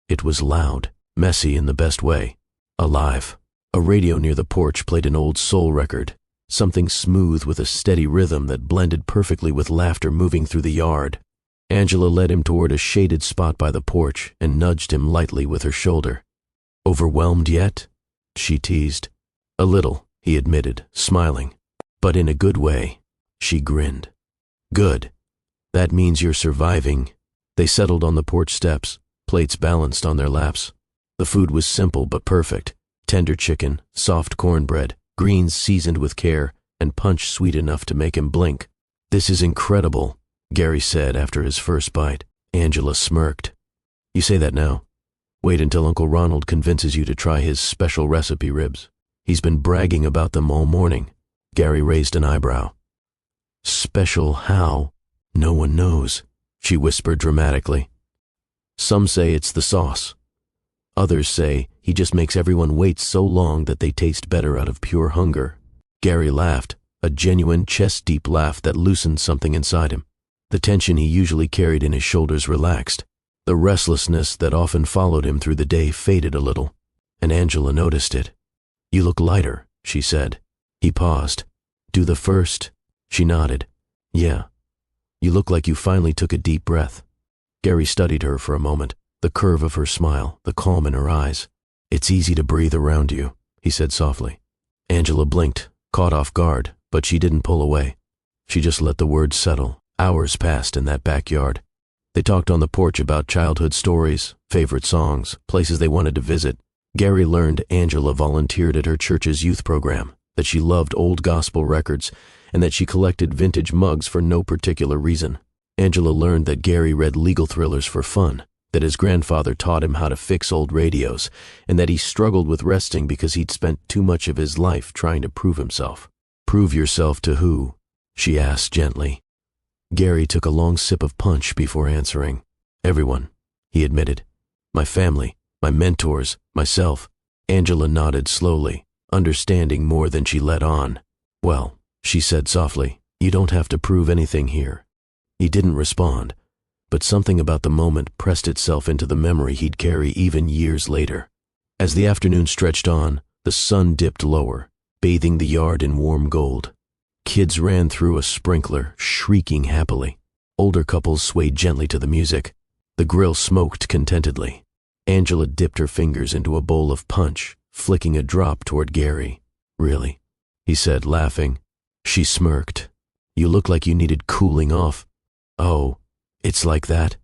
It was loud, messy in the best way, alive. A radio near the porch played an old soul record, something smooth with a steady rhythm that blended perfectly with laughter moving through the yard. Angela led him toward a shaded spot by the porch and nudged him lightly with her shoulder. "Overwhelmed yet?" she teased. "A little," he admitted, smiling. "But in a good way." She grinned. "Good. That means you're surviving." They settled on the porch steps, plates balanced on their laps. The food was simple but perfect. Tender chicken, soft cornbread, greens seasoned with care, and punch sweet enough to make him blink. "This is incredible," Gary said after his first bite. Angela smirked. "You say that now. Wait until Uncle Ronald convinces you to try his special recipe ribs. He's been bragging about them all morning." Gary raised an eyebrow. "Special how?" "No one knows," she whispered dramatically. "Some say it's the sauce. Others say he just makes everyone wait so long that they taste better out of pure hunger." Gary laughed, a genuine chest-deep laugh that loosened something inside him. The tension he usually carried in his shoulders relaxed. The restlessness that often followed him through the day faded a little, and Angela noticed it. "You look lighter," she said. He paused. "Do the first?" She nodded. "Yeah. You look like you finally took a deep breath." Gary studied her for a moment, the curve of her smile, the calm in her eyes. "It's easy to breathe around you," he said softly. Angela blinked, caught off guard, but she didn't pull away. She just let the words settle. Hours passed in that backyard. They talked on the porch about childhood stories, favorite songs, places they wanted to visit. Gary learned Angela volunteered at her church's youth program, that she loved old gospel records, and that she collected vintage mugs for no particular reason. Angela learned that Gary read legal thrillers for fun, that his grandfather taught him how to fix old radios, and that he struggled with resting because he'd spent too much of his life trying to prove himself. "Prove yourself to who?" she asked gently. Gary took a long sip of punch before answering. "Everyone," he admitted. "My family, my mentors, myself." Angela nodded slowly, understanding more than she let on. "Well," she said softly, "you don't have to prove anything here." He didn't respond, but something about the moment pressed itself into the memory he'd carry even years later. As the afternoon stretched on, the sun dipped lower, bathing the yard in warm gold. Kids ran through a sprinkler, shrieking happily. Older couples swayed gently to the music. The grill smoked contentedly. Angela dipped her fingers into a bowl of punch, flicking a drop toward Gary. "Really?" he said, laughing. She smirked. "You look like you needed cooling off." "Oh, it's like that?"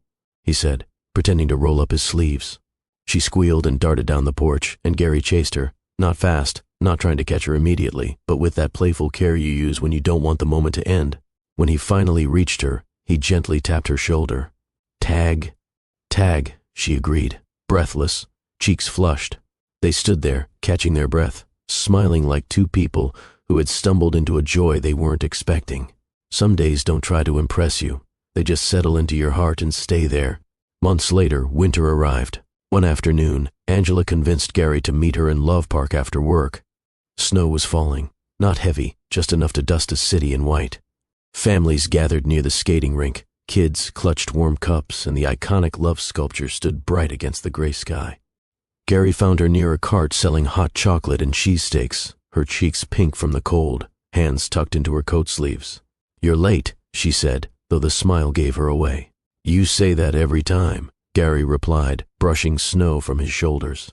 he said, pretending to roll up his sleeves. She squealed and darted down the porch, and Gary chased her, not fast, not trying to catch her immediately, but with that playful care you use when you don't want the moment to end. When he finally reached her, he gently tapped her shoulder. "Tag." "Tag," she agreed, breathless, cheeks flushed. They stood there, catching their breath, smiling like two people who had stumbled into a joy they weren't expecting. Some days don't try to impress you. They just settle into your heart and stay there. Months later, winter arrived. One afternoon, Angela convinced Gary to meet her in Love Park after work. Snow was falling, not heavy, just enough to dust a city in white. Families gathered near the skating rink. Kids clutched warm cups, and the iconic love sculpture stood bright against the gray sky. Gary found her near a cart selling hot chocolate and cheesesteaks, her cheeks pink from the cold, hands tucked into her coat sleeves. "You're late," she said, though the smile gave her away. "You say that every time," Gary replied, brushing snow from his shoulders.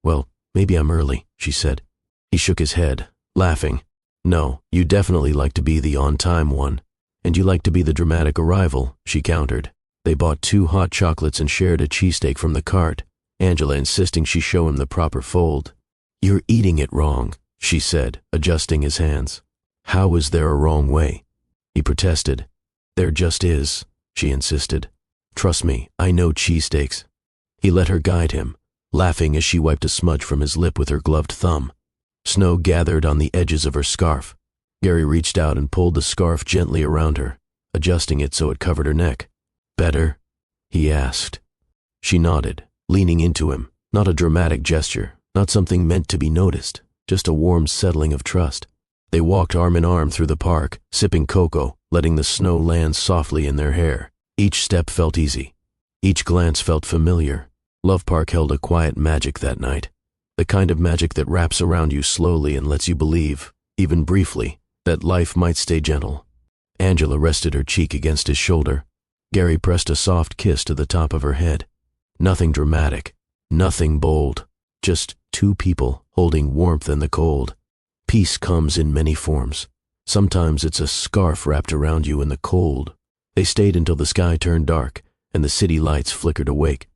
"Well, maybe I'm early," she said. He shook his head, laughing. "No, you definitely like to be the on-time one. And you like to be the dramatic arrival," she countered. They bought 2 hot chocolates and shared a cheesesteak from the cart, Angela insisting she show him the proper fold. "You're eating it wrong," she said, adjusting his hands. "How is there a wrong way?" He protested. "There just is," she insisted. "Trust me, I know cheesesteaks." He let her guide him, laughing as she wiped a smudge from his lip with her gloved thumb. Snow gathered on the edges of her scarf. Gary reached out and pulled the scarf gently around her, adjusting it so it covered her neck. "Better?" he asked. She nodded, leaning into him, not a dramatic gesture, not something meant to be noticed, just a warm settling of trust. They walked arm in arm through the park, sipping cocoa, letting the snow land softly in their hair. Each step felt easy. Each glance felt familiar. Love Park held a quiet magic that night, the kind of magic that wraps around you slowly and lets you believe, even briefly, that life might stay gentle. Angela rested her cheek against his shoulder. Gary pressed a soft kiss to the top of her head. Nothing dramatic, nothing bold, just 2 people holding warmth in the cold. Peace comes in many forms. Sometimes it's a scarf wrapped around you in the cold. They stayed until the sky turned dark and the city lights flickered awake.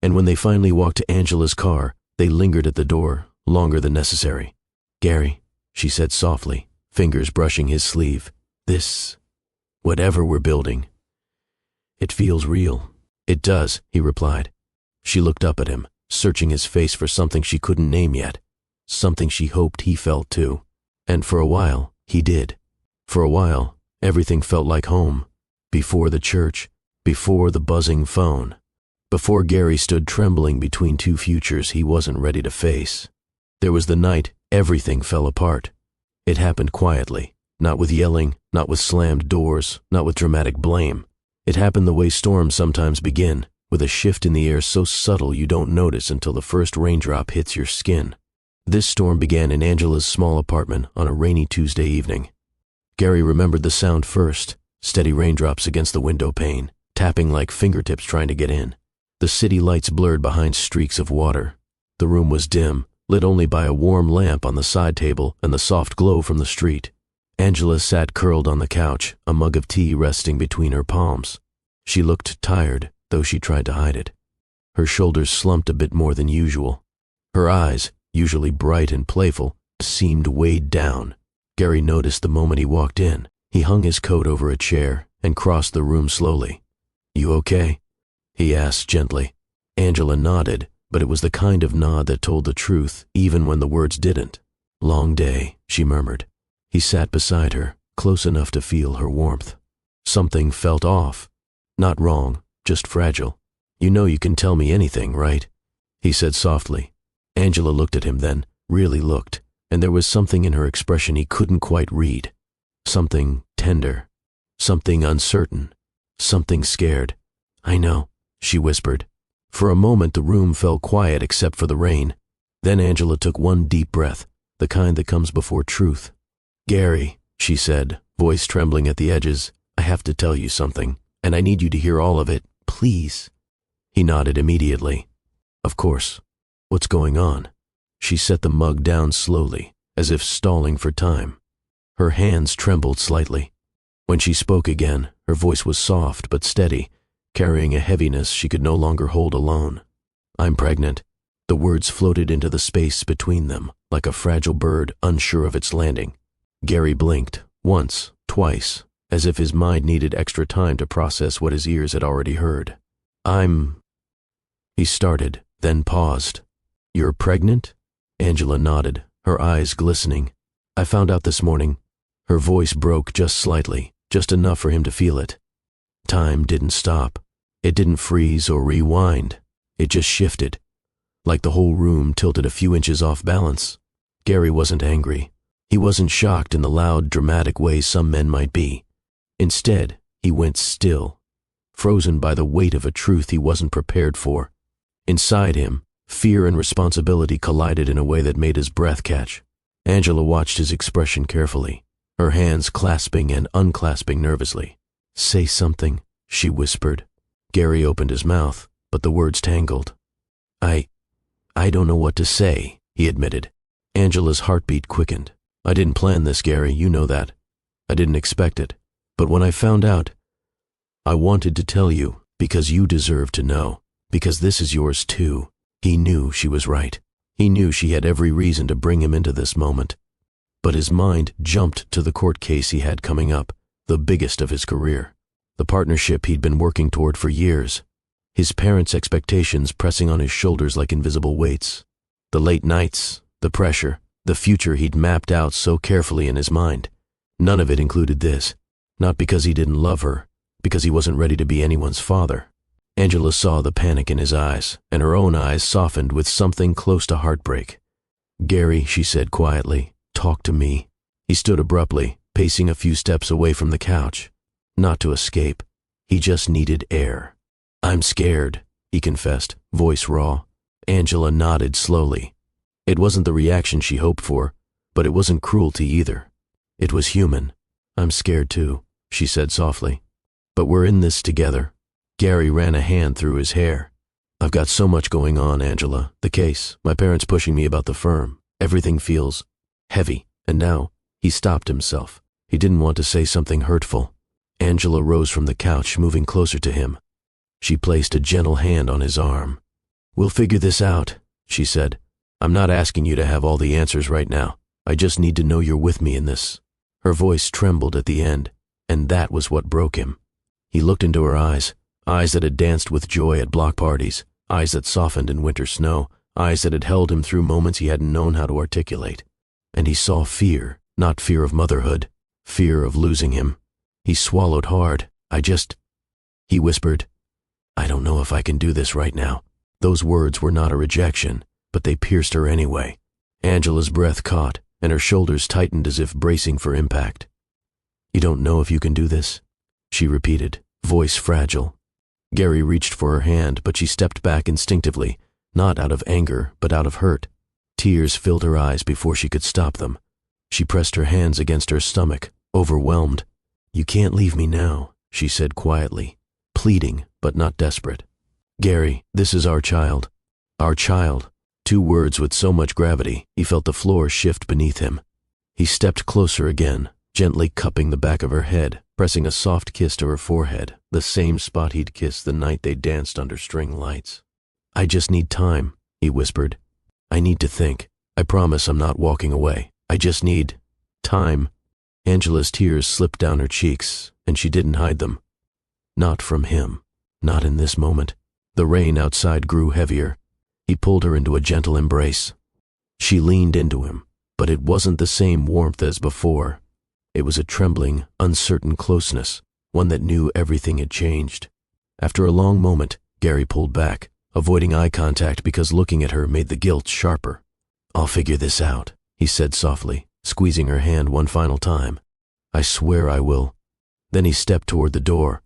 And when they finally walked to Angela's car, they lingered at the door, longer than necessary. "Gary," she said softly, fingers brushing his sleeve, whatever we're building, it feels real." "It does," he replied. She looked up at him, searching his face for something she couldn't name yet, something she hoped he felt too. And for a while, he did. For a while, everything felt like home. Before the church, before the buzzing phone, before Gary stood trembling between 2 futures he wasn't ready to face. There was the night everything fell apart. It happened quietly, not with yelling, not with slammed doors, not with dramatic blame. It happened the way storms sometimes begin, with a shift in the air so subtle you don't notice until the first raindrop hits your skin. This storm began in Angela's small apartment on a rainy Tuesday evening. Gary remembered the sound first, steady raindrops against the window pane, tapping like fingertips trying to get in. The city lights blurred behind streaks of water. The room was dim, lit only by a warm lamp on the side table and the soft glow from the street. Angela sat curled on the couch, a mug of tea resting between her palms. She looked tired, though she tried to hide it. Her shoulders slumped a bit more than usual. Her eyes, usually bright and playful, seemed weighed down. Gary noticed the moment he walked in. He hung his coat over a chair and crossed the room slowly. "You okay?" he asked gently. Angela nodded, but it was the kind of nod that told the truth even when the words didn't. "Long day," she murmured. He sat beside her, close enough to feel her warmth. Something felt off. Not wrong, just fragile. "You know you can tell me anything, right?" he said softly. Angela looked at him then, really looked, and there was something in her expression he couldn't quite read. Something tender, something uncertain, something scared. "I know," she whispered. For a moment the room fell quiet except for the rain. Then Angela took one deep breath, the kind that comes before truth. "Gary," she said, voice trembling at the edges, "I have to tell you something, and I need you to hear all of it, please." He nodded immediately. "Of course. What's going on?" She set the mug down slowly, as if stalling for time. Her hands trembled slightly. When she spoke again, her voice was soft but steady, carrying a heaviness she could no longer hold alone. "I'm pregnant." The words floated into the space between them, like a fragile bird unsure of its landing. Gary blinked, once, twice, as if his mind needed extra time to process what his ears had already heard. He started, then paused. "You're pregnant?" Angela nodded, her eyes glistening. "I found out this morning." Her voice broke just slightly, just enough for him to feel it. Time didn't stop. It didn't freeze or rewind. It just shifted, like the whole room tilted a few inches off balance. Gary wasn't angry. He wasn't shocked in the loud, dramatic way some men might be. Instead, he went still, frozen by the weight of a truth he wasn't prepared for. Inside him, fear and responsibility collided in a way that made his breath catch. Angela watched his expression carefully, her hands clasping and unclasping nervously. "Say something," she whispered. Gary opened his mouth, but the words tangled. I don't know what to say," he admitted. Angela's heartbeat quickened. "I didn't plan this, Gary, you know that. I didn't expect it. But when I found out, I wanted to tell you, because you deserve to know, because this is yours too." He knew she was right. He knew she had every reason to bring him into this moment. But his mind jumped to the court case he had coming up, the biggest of his career. The partnership he'd been working toward for years. His parents' expectations pressing on his shoulders like invisible weights. The late nights, the pressure, the future he'd mapped out so carefully in his mind. None of it included this. Not because he didn't love her, because he wasn't ready to be anyone's father. Angela saw the panic in his eyes, and her own eyes softened with something close to heartbreak. "Gary," she said quietly, "talk to me." He stood abruptly, pacing a few steps away from the couch. Not to escape. He just needed air. "I'm scared," he confessed, voice raw. Angela nodded slowly. It wasn't the reaction she hoped for, but it wasn't cruelty either. It was human. "I'm scared too," she said softly. "But we're in this together." Gary ran a hand through his hair. "I've got so much going on, Angela. The case, my parents pushing me about the firm. Everything feels heavy, and now..." He stopped himself. He didn't want to say something hurtful. Angela rose from the couch, moving closer to him. She placed a gentle hand on his arm. "We'll figure this out," she said. "I'm not asking you to have all the answers right now. I just need to know you're with me in this." Her voice trembled at the end, and that was what broke him. He looked into her eyes, eyes that had danced with joy at block parties, eyes that softened in winter snow, eyes that had held him through moments he hadn't known how to articulate. And he saw fear, not fear of motherhood, fear of losing him. He swallowed hard. He whispered, "I don't know if I can do this right now." Those words were not a rejection, but they pierced her anyway. Angela's breath caught, and her shoulders tightened as if bracing for impact. "You don't know if you can do this?" she repeated, voice fragile. Gary reached for her hand, but she stepped back instinctively, not out of anger, but out of hurt. Tears filled her eyes before she could stop them. She pressed her hands against her stomach, overwhelmed. "You can't leave me now," she said quietly, pleading but not desperate. "Gary, this is our child." Our child. Two words with so much gravity, he felt the floor shift beneath him. He stepped closer again, gently cupping the back of her head, pressing a soft kiss to her forehead, the same spot he'd kissed the night they danced under string lights. "I just need time," he whispered. "I need to think. I promise I'm not walking away. I just need time." Angela's tears slipped down her cheeks, and she didn't hide them. Not from him. Not in this moment. The rain outside grew heavier. He pulled her into a gentle embrace. She leaned into him, but it wasn't the same warmth as before. It was a trembling, uncertain closeness, one that knew everything had changed. After a long moment, Gary pulled back, avoiding eye contact because looking at her made the guilt sharper. "I'll figure this out," he said softly, squeezing her hand one final time. "I swear I will." Then he stepped toward the door.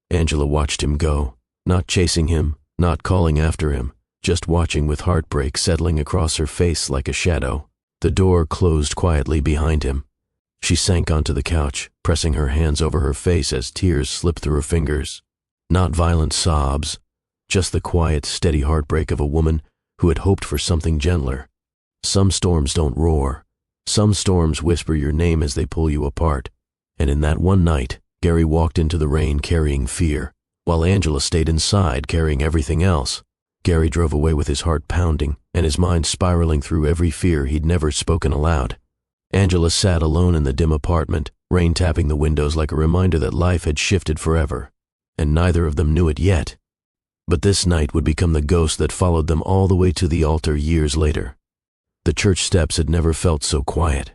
Angela watched him go, not chasing him, not calling after him, just watching with heartbreak settling across her face like a shadow. The door closed quietly behind him. She sank onto the couch, pressing her hands over her face as tears slipped through her fingers. Not violent sobs, just the quiet, steady heartbreak of a woman who had hoped for something gentler. Some storms don't roar. Some storms whisper your name as they pull you apart. And in that one night, Gary walked into the rain carrying fear, while Angela stayed inside carrying everything else. Gary drove away with his heart pounding and his mind spiraling through every fear he'd never spoken aloud. Angela sat alone in the dim apartment, rain tapping the windows like a reminder that life had shifted forever, and neither of them knew it yet. But this night would become the ghost that followed them all the way to the altar years later. The church steps had never felt so quiet.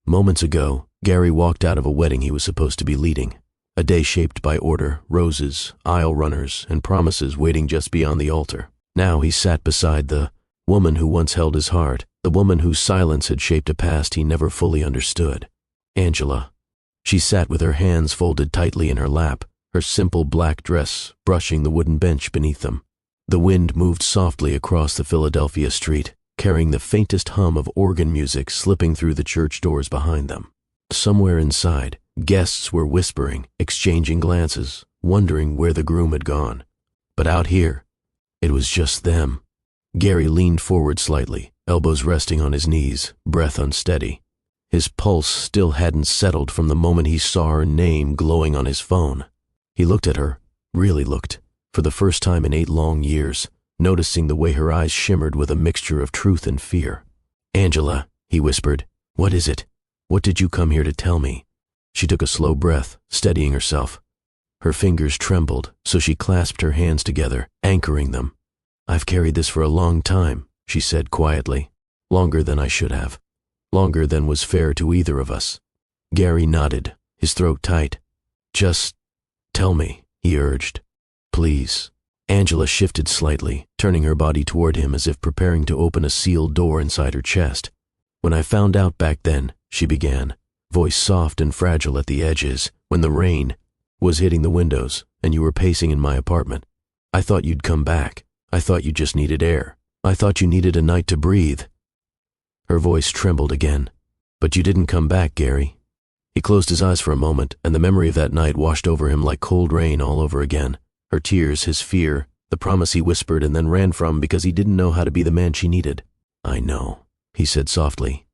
Moments ago, Gary walked out of a wedding he was supposed to be leading, a day shaped by order, roses, aisle runners, and promises waiting just beyond the altar. Now he sat beside the woman who once held his heart, the woman whose silence had shaped a past he never fully understood. Angela. She sat with her hands folded tightly in her lap, her simple black dress brushing the wooden bench beneath them. The wind moved softly across the Philadelphia street, carrying the faintest hum of organ music slipping through the church doors behind them. Somewhere inside, guests were whispering, exchanging glances, wondering where the groom had gone. But out here, it was just them. Gary leaned forward slightly, elbows resting on his knees, breath unsteady. His pulse still hadn't settled from the moment he saw her name glowing on his phone. He looked at her, really looked, for the first time in 8 long years, noticing the way her eyes shimmered with a mixture of truth and fear. "Angela," he whispered, "what is it? What did you come here to tell me?" She took a slow breath, steadying herself. Her fingers trembled, so she clasped her hands together, anchoring them. "I've carried this for a long time," she said quietly. "Longer than I should have. Longer than was fair to either of us." Gary nodded, his throat tight. "Just tell me," he urged. "Please." Angela shifted slightly, turning her body toward him as if preparing to open a sealed door inside her chest. "When I found out back then," she began, voice soft and fragile at the edges, "when the rain was hitting the windows and you were pacing in my apartment, I thought you'd come back. I thought you just needed air. I thought you needed a night to breathe." Her voice trembled again. "But you didn't come back, Gary." He closed his eyes for a moment, and the memory of that night washed over him like cold rain all over again. Her tears, his fear, the promise he whispered and then ran from because he didn't know how to be the man she needed. "I know," he said softly.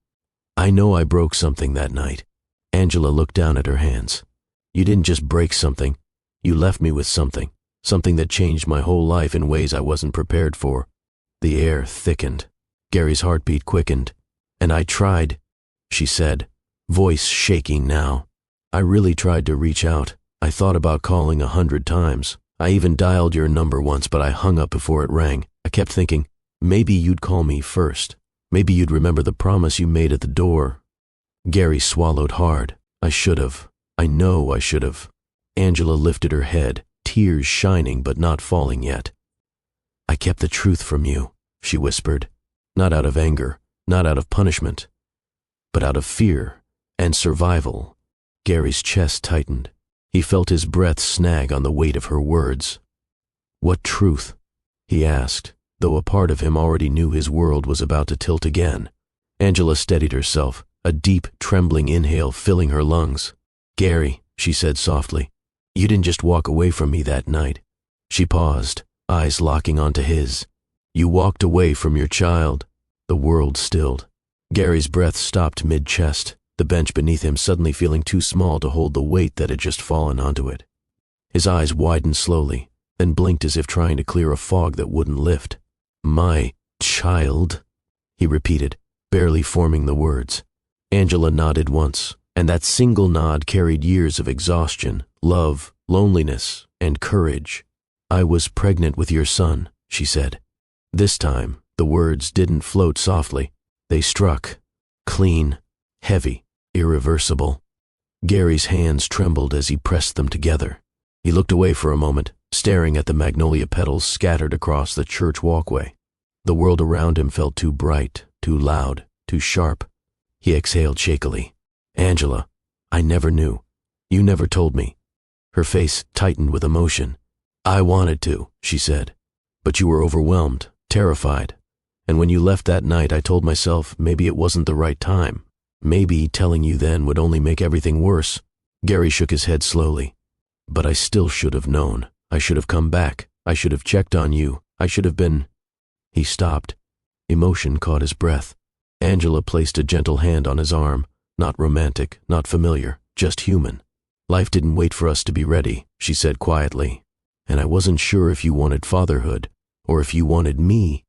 "I know I broke something that night." Angela looked down at her hands. "You didn't just break something. You left me with something. Something that changed my whole life in ways I wasn't prepared for." The air thickened. Gary's heartbeat quickened. "And I tried," she said, voice shaking now. "I really tried to reach out. I thought about calling 100 times. I even dialed your number once, but I hung up before it rang. I kept thinking, maybe you'd call me first. Maybe you'd remember the promise you made at the door." Gary swallowed hard. "I should have. I know I should have." Angela lifted her head, tears shining but not falling yet. "I kept the truth from you," she whispered. Not out of anger, not out of punishment, but out of fear and survival. Gary's chest tightened. He felt his breath snag on the weight of her words. "What truth?" he asked, though a part of him already knew his world was about to tilt again. Angela steadied herself, a deep, trembling inhale filling her lungs. "Gary," she said softly, "you didn't just walk away from me that night." She paused, eyes locking onto his. "You walked away from your child." The world stilled. Gary's breath stopped mid-chest, the bench beneath him suddenly feeling too small to hold the weight that had just fallen onto it. His eyes widened slowly, then blinked as if trying to clear a fog that wouldn't lift. "My child," he repeated, barely forming the words. Angela nodded once, and that single nod carried years of exhaustion, love, loneliness, and courage. I was pregnant with your son, she said. This time, the words didn't float softly. They struck. Clean, heavy, irreversible. Gary's hands trembled as he pressed them together. He looked away for a moment, staring at the magnolia petals scattered across the church walkway. The world around him felt too bright, too loud, too sharp. He exhaled shakily. Angela, I never knew. You never told me. Her face tightened with emotion. I wanted to, she said. But you were overwhelmed, terrified. And when you left that night, I told myself maybe it wasn't the right time. Maybe telling you then would only make everything worse. Gary shook his head slowly. But I still should have known. I should have come back. I should have checked on you. I should have been... He stopped. Emotion caught his breath. Angela placed a gentle hand on his arm. Not romantic, not familiar, just human. Life didn't wait for us to be ready, she said quietly. And I wasn't sure if you wanted fatherhood, or if you wanted me.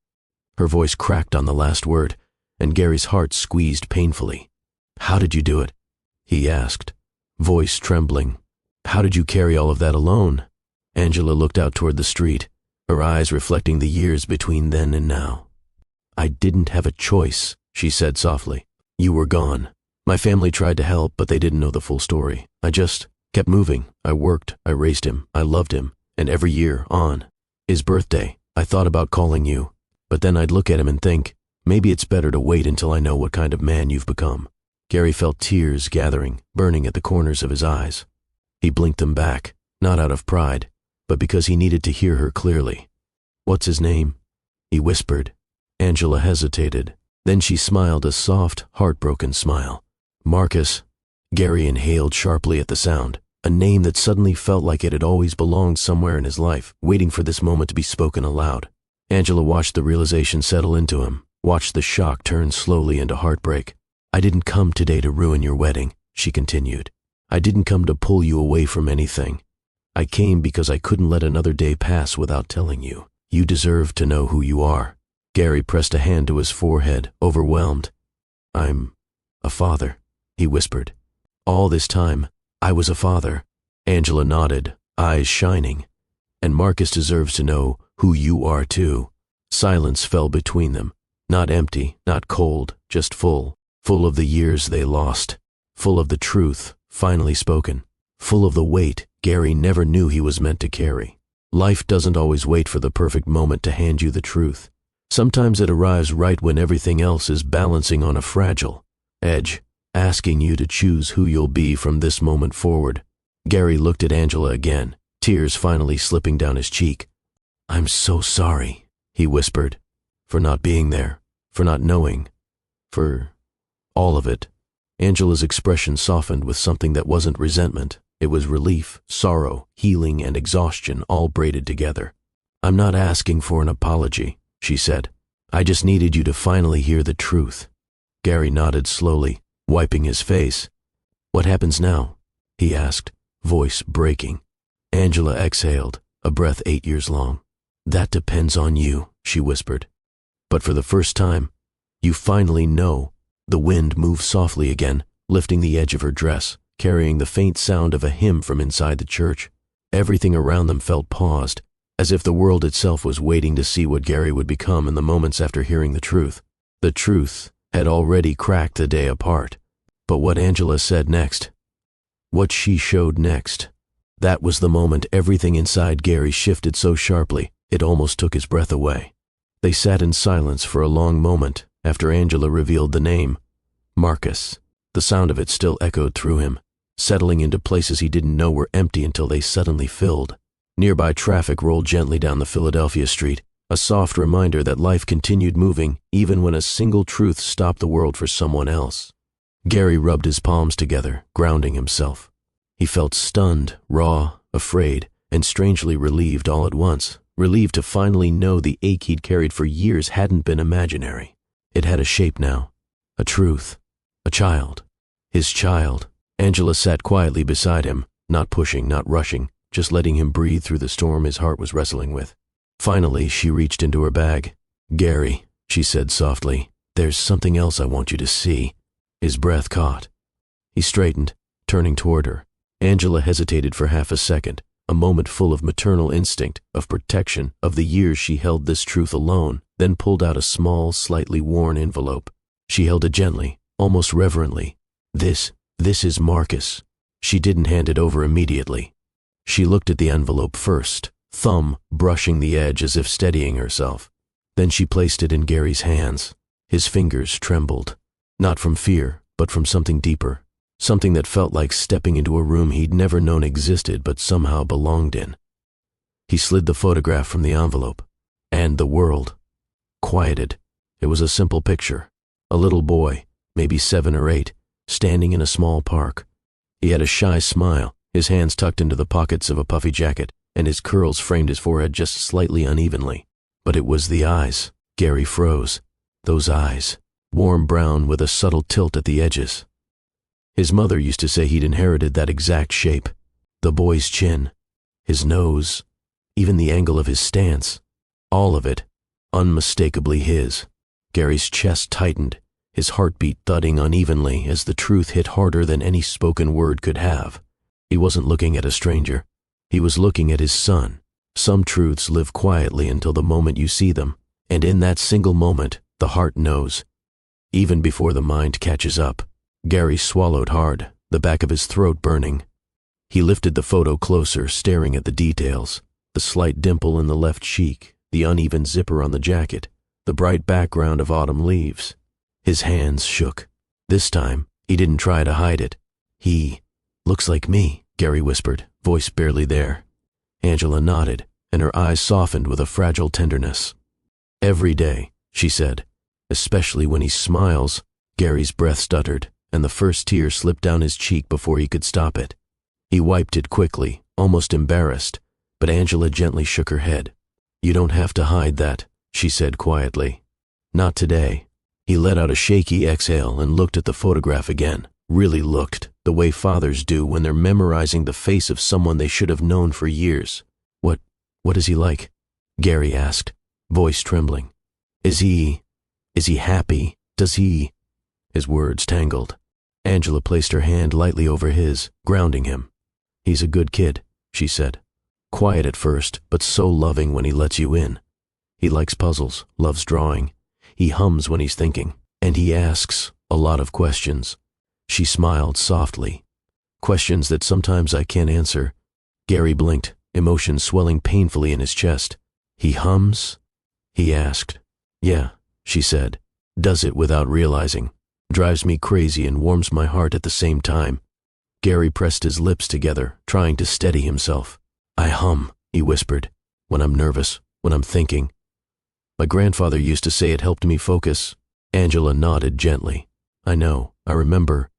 Her voice cracked on the last word, and Gary's heart squeezed painfully. How did you do it? He asked, voice trembling. How did you carry all of that alone? Angela looked out toward the street, her eyes reflecting the years between then and now. I didn't have a choice, she said softly. You were gone. My family tried to help, but they didn't know the full story. I just kept moving. I worked, I raised him, I loved him, and every year, on his birthday, I thought about calling you, but then I'd look at him and think, maybe it's better to wait until I know what kind of man you've become. Gary felt tears gathering, burning at the corners of his eyes. He blinked them back, not out of pride, but because he needed to hear her clearly. What's his name? He whispered. Angela hesitated. Then she smiled a soft, heartbroken smile. Marcus. Gary inhaled sharply at the sound, a name that suddenly felt like it had always belonged somewhere in his life, waiting for this moment to be spoken aloud. Angela watched the realization settle into him, watched the shock turn slowly into heartbreak. I didn't come today to ruin your wedding, she continued. I didn't come to pull you away from anything. I came because I couldn't let another day pass without telling you. You deserve to know who you are. Gary pressed a hand to his forehead, overwhelmed. I'm a father, he whispered. All this time, I was a father. Angela nodded, eyes shining. And Marcus deserves to know who you are too. Silence fell between them, not empty, not cold, just full of the years they lost, full of the truth finally spoken, full of the weight Gary never knew he was meant to carry. Life doesn't always wait for the perfect moment to hand you the truth. Sometimes it arrives right when everything else is balancing on a fragile edge, asking you to choose who you'll be from this moment forward. Gary looked at Angela again, tears finally slipping down his cheek. I'm so sorry, he whispered, for not being there, for not knowing, for all of it. Angela's expression softened with something that wasn't resentment. It was relief, sorrow, healing, and exhaustion all braided together. I'm not asking for an apology, she said. I just needed you to finally hear the truth. Gary nodded slowly, wiping his face. What happens now? He asked, voice breaking. Angela exhaled, a breath 8 years long. That depends on you, she whispered. But for the first time, you finally know. The wind moved softly again, lifting the edge of her dress, carrying the faint sound of a hymn from inside the church. Everything around them felt paused, as if the world itself was waiting to see what Gary would become in the moments after hearing the truth. The truth had already cracked the day apart. But what Angela said next, what she showed next, that was the moment everything inside Gary shifted so sharply, it almost took his breath away. They sat in silence for a long moment after Angela revealed the name, Marcus. The sound of it still echoed through him, settling into places he didn't know were empty until they suddenly filled. Nearby traffic rolled gently down the Philadelphia street, a soft reminder that life continued moving even when a single truth stopped the world for someone else. Gary rubbed his palms together, grounding himself. He felt stunned, raw, afraid, and strangely relieved all at once, relieved to finally know the ache he'd carried for years hadn't been imaginary. It had a shape now, a truth, a child. His child. Angela sat quietly beside him, not pushing, not rushing, just letting him breathe through the storm his heart was wrestling with. Finally, she reached into her bag. Gary, she said softly, there's something else I want you to see. His breath caught. He straightened, turning toward her. Angela hesitated for half a second, a moment full of maternal instinct, of protection, of the years she held this truth alone, then pulled out a small, slightly worn envelope. She held it gently, almost reverently. This is Marcus. She didn't hand it over immediately. She looked at the envelope first, thumb brushing the edge as if steadying herself. Then she placed it in Gary's hands. His fingers trembled, not from fear, but from something deeper, something that felt like stepping into a room he'd never known existed but somehow belonged in. He slid the photograph from the envelope, and the world quieted. It was a simple picture. A little boy, maybe 7 or 8, standing in a small park. He had a shy smile, his hands tucked into the pockets of a puffy jacket, and his curls framed his forehead just slightly unevenly. But it was the eyes. Gary froze. Those eyes, warm brown with a subtle tilt at the edges. His mother used to say he'd inherited that exact shape. The boy's chin, his nose, even the angle of his stance, all of it, unmistakably his. Gary's chest tightened, his heartbeat thudding unevenly as the truth hit harder than any spoken word could have. He wasn't looking at a stranger. He was looking at his son. Some truths live quietly until the moment you see them, and in that single moment, the heart knows. Even before the mind catches up. Gary swallowed hard, the back of his throat burning. He lifted the photo closer, staring at the details. The slight dimple in the left cheek, the uneven zipper on the jacket, the bright background of autumn leaves. His hands shook. This time, he didn't try to hide it. He looks like me, Gary whispered, voice barely there. Angela nodded, and her eyes softened with a fragile tenderness. Every day, she said, especially when he smiles. Gary's breath stuttered, and the first tear slipped down his cheek before he could stop it. He wiped it quickly, almost embarrassed, but Angela gently shook her head. You don't have to hide that, she said quietly. Not today. He let out a shaky exhale and looked at the photograph again, really looked, the way fathers do when they're memorizing the face of someone they should have known for years. What is he like? Gary asked, voice trembling. Is he happy? Does he? His words tangled. Angela placed her hand lightly over his, grounding him. He's a good kid, she said. Quiet at first, but so loving when he lets you in. He likes puzzles, loves drawing. He hums when he's thinking, and he asks a lot of questions. She smiled softly. Questions that sometimes I can't answer. Gary blinked, emotion swelling painfully in his chest. He hums? He asked. Yeah, she said. Does it without realizing. Drives me crazy and warms my heart at the same time. Gary pressed his lips together, trying to steady himself. I hum, he whispered, when I'm nervous, when I'm thinking. My grandfather used to say it helped me focus. Angela nodded gently. I know, I remember.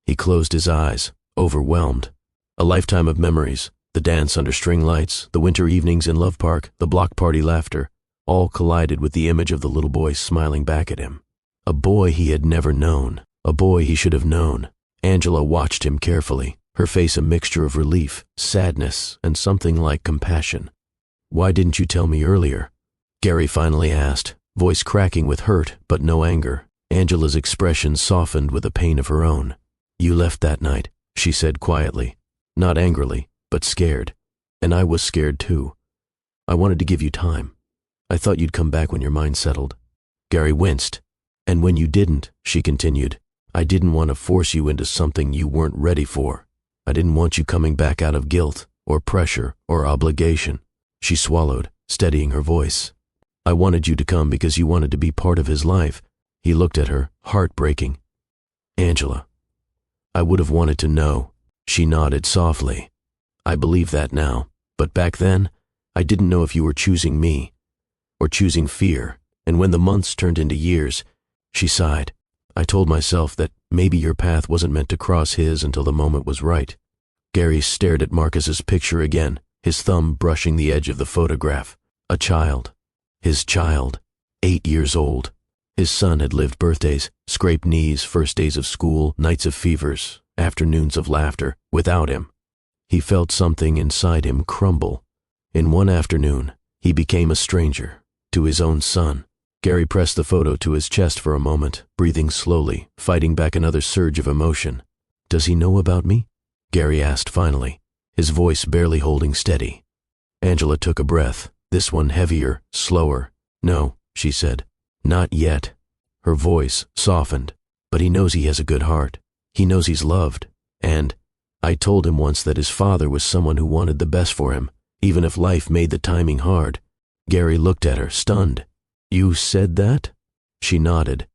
He closed his eyes, overwhelmed. A lifetime of memories, the dance under string lights, the winter evenings in Love Park, the block party laughter, all collided with the image of the little boy smiling back at him. A boy he had never known, a boy he should have known. Angela watched him carefully, her face a mixture of relief, sadness, and something like compassion. Why didn't you tell me earlier? Gary finally asked, voice cracking with hurt but no anger. Angela's expression softened with the pain of her own. You left that night, she said quietly, not angrily, but scared. And I was scared too. I wanted to give you time. I thought you'd come back when your mind settled. Gary winced. And when you didn't, she continued, I didn't want to force you into something you weren't ready for. I didn't want you coming back out of guilt, or pressure, or obligation. She swallowed, steadying her voice. I wanted you to come because you wanted to be part of his life. He looked at her, heartbreaking. Angela. I would have wanted to know. She nodded softly. I believe that now, but back then, I didn't know if you were choosing me, or choosing fear, and when the months turned into years, she sighed. I told myself that maybe your path wasn't meant to cross his until the moment was right. Gary stared at Marcus's picture again, his thumb brushing the edge of the photograph. A child. His child. 8 years old. His son had lived birthdays, scraped knees, first days of school, nights of fevers, afternoons of laughter, without him. He felt something inside him crumble. In one afternoon, he became a stranger to his own son. Gary pressed the photo to his chest for a moment, breathing slowly, fighting back another surge of emotion. Does he know about me? Gary asked finally. his voice barely holding steady. Angela took a breath, this one heavier, slower. "No," she said. "Not yet." Her voice softened. "But he knows he has a good heart. He knows he's loved. And I told him once that his father was someone who wanted the best for him, even if life made the timing hard." Gary looked at her, stunned. "You said that?" She nodded.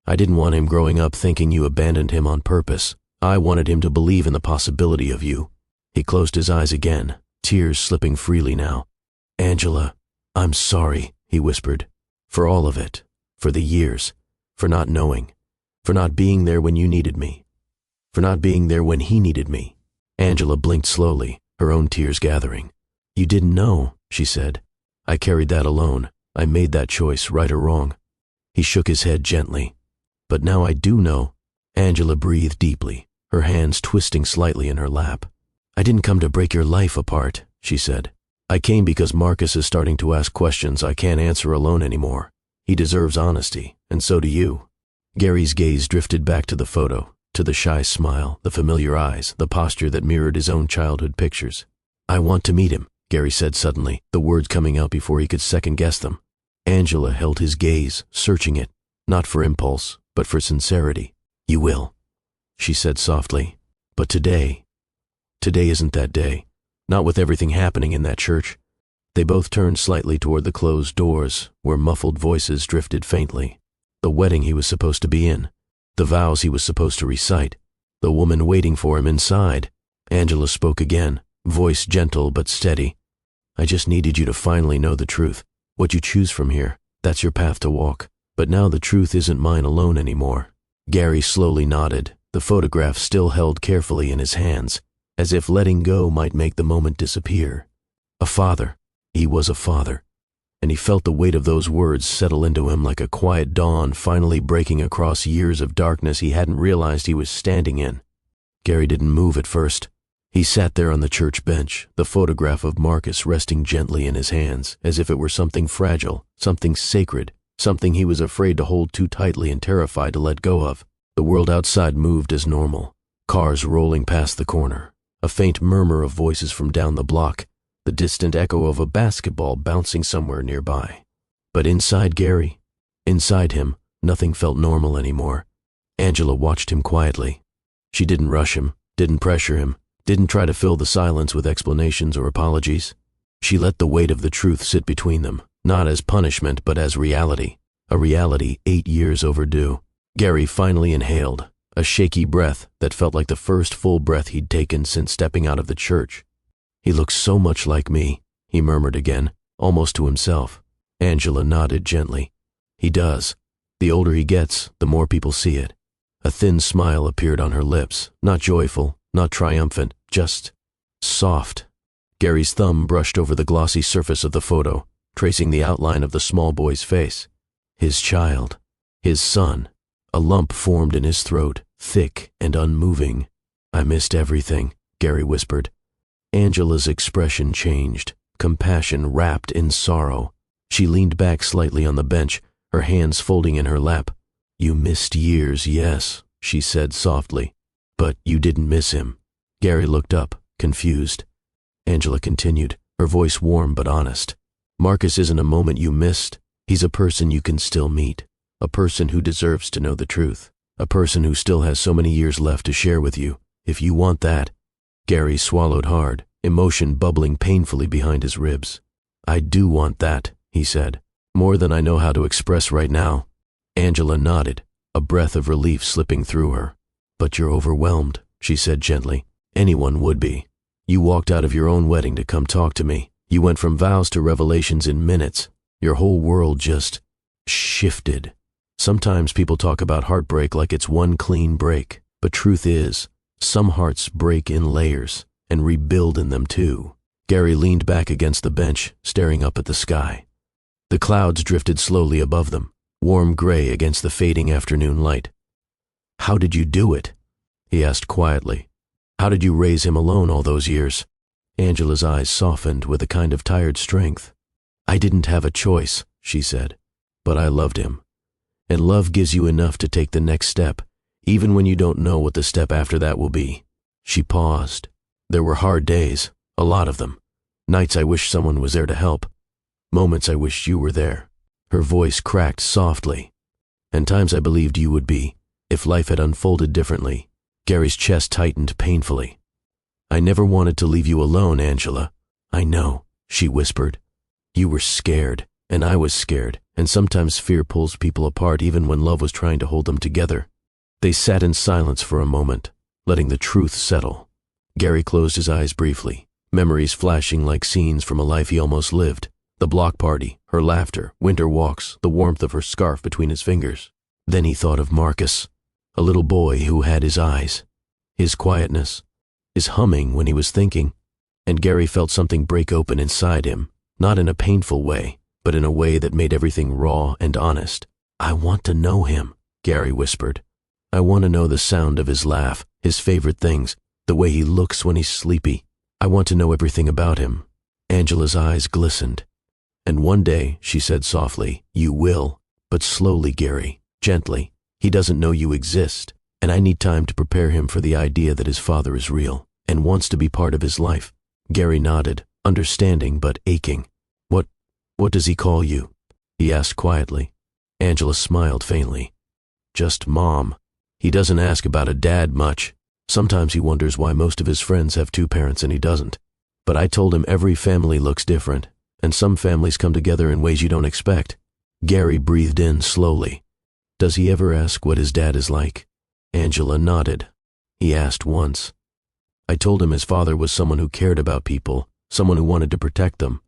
"I didn't want him growing up thinking you abandoned him on purpose. I wanted him to believe in the possibility of you." He closed his eyes again, tears slipping freely now. "Angela, I'm sorry," he whispered. "For all of it. For the years. For not knowing. For not being there when you needed me. For not being there when he needed me." Angela blinked slowly, her own tears gathering. "You didn't know," she said. "I carried that alone. I made that choice, right or wrong." He shook his head gently. "But now I do know." Angela breathed deeply, her hands twisting slightly in her lap. "I didn't come to break your life apart," she said. "I came because Marcus is starting to ask questions I can't answer alone anymore. He deserves honesty, and so do you." Gary's gaze drifted back to the photo, to the shy smile, the familiar eyes, the posture that mirrored his own childhood pictures. "I want to meet him," Gary said suddenly, the words coming out before he could second-guess them. Angela held his gaze, searching it, not for impulse, but for sincerity. "You will," she said softly. "But today isn't that day. Not with everything happening in that church." They both turned slightly toward the closed doors, where muffled voices drifted faintly. The wedding he was supposed to be in. The vows he was supposed to recite. The woman waiting for him inside. Angela spoke again, voice gentle but steady. "I just needed you to finally know the truth. What you choose from here, that's your path to walk. But now the truth isn't mine alone anymore." Gary slowly nodded, the photograph still held carefully in his hands, as if letting go might make the moment disappear. A father. He was a father. And he felt the weight of those words settle into him like a quiet dawn finally breaking across years of darkness he hadn't realized he was standing in. Gary didn't move at first. He sat there on the church bench, the photograph of Marcus resting gently in his hands, as if it were something fragile, something sacred, something he was afraid to hold too tightly and terrified to let go of. The world outside moved as normal, cars rolling past the corner, a faint murmur of voices from down the block, the distant echo of a basketball bouncing somewhere nearby. But inside Gary, inside him, nothing felt normal anymore. Angela watched him quietly. She didn't rush him, didn't pressure him, didn't try to fill the silence with explanations or apologies. She let the weight of the truth sit between them, not as punishment but as reality, a reality 8 years overdue. Gary finally inhaled, a shaky breath that felt like the first full breath he'd taken since stepping out of the church. "He looks so much like me," he murmured again, almost to himself. Angela nodded gently. "He does. The older he gets, the more people see it." A thin smile appeared on her lips, not joyful, not triumphant, just soft. Gary's thumb brushed over the glossy surface of the photo, tracing the outline of the small boy's face. His child. His son. A lump formed in his throat, thick and unmoving. "I missed everything," Gary whispered. Angela's expression changed, compassion wrapped in sorrow. She leaned back slightly on the bench, her hands folding in her lap. "You missed years, yes," she said softly. "But you didn't miss him." Gary looked up, confused. Angela continued, her voice warm but honest. "Marcus isn't a moment you missed. He's a person you can still meet. A person who deserves to know the truth. A person who still has so many years left to share with you, if you want that." Gary swallowed hard, emotion bubbling painfully behind his ribs. "I do want that," he said. "More than I know how to express right now." Angela nodded, a breath of relief slipping through her. "But you're overwhelmed," she said gently. "Anyone would be. You walked out of your own wedding to come talk to me. You went from vows to revelations in minutes. Your whole world just shifted. Sometimes people talk about heartbreak like it's one clean break, but truth is, some hearts break in layers and rebuild in them too." Gary leaned back against the bench, staring up at the sky. The clouds drifted slowly above them, warm gray against the fading afternoon light. "How did you do it?" he asked quietly. "How did you raise him alone all those years?" Angela's eyes softened with a kind of tired strength. "I didn't have a choice," she said, "but I loved him. And love gives you enough to take the next step, even when you don't know what the step after that will be." She paused, There were hard days, a lot of them. Nights I wished someone was there to help. Moments I wished you were there. Her voice cracked softly. And times I believed you would be, if life had unfolded differently. Gary's chest tightened painfully. I never wanted to leave you alone, Angela. I know, she whispered. You were scared, and I was scared, and sometimes fear pulls people apart even when love was trying to hold them together. They sat in silence for a moment, letting the truth settle. Gary closed his eyes briefly, memories flashing like scenes from a life he almost lived. The block party, her laughter, winter walks, the warmth of her scarf between his fingers. Then he thought of Marcus, a little boy who had his eyes, his quietness, his humming when he was thinking, and Gary felt something break open inside him, not in a painful way, but in a way that made everything raw and honest. I want to know him, Gary whispered. I want to know the sound of his laugh, his favorite things, the way he looks when he's sleepy. I want to know everything about him. Angela's eyes glistened. And one day, she said softly, you will, but slowly, Gary, gently. He doesn't know you exist, and I need time to prepare him for the idea that his father is real and wants to be part of his life. Gary nodded, understanding but aching. What does he call you? He asked quietly. Angela smiled faintly. Just Mom. He doesn't ask about a dad much. Sometimes he wonders why most of his friends have two parents and he doesn't. But I told him every family looks different, and some families come together in ways you don't expect. Gary breathed in slowly. Does he ever ask what his dad is like? Angela nodded. He asked once. I told him his father was someone who cared about people, someone who wanted to protect them,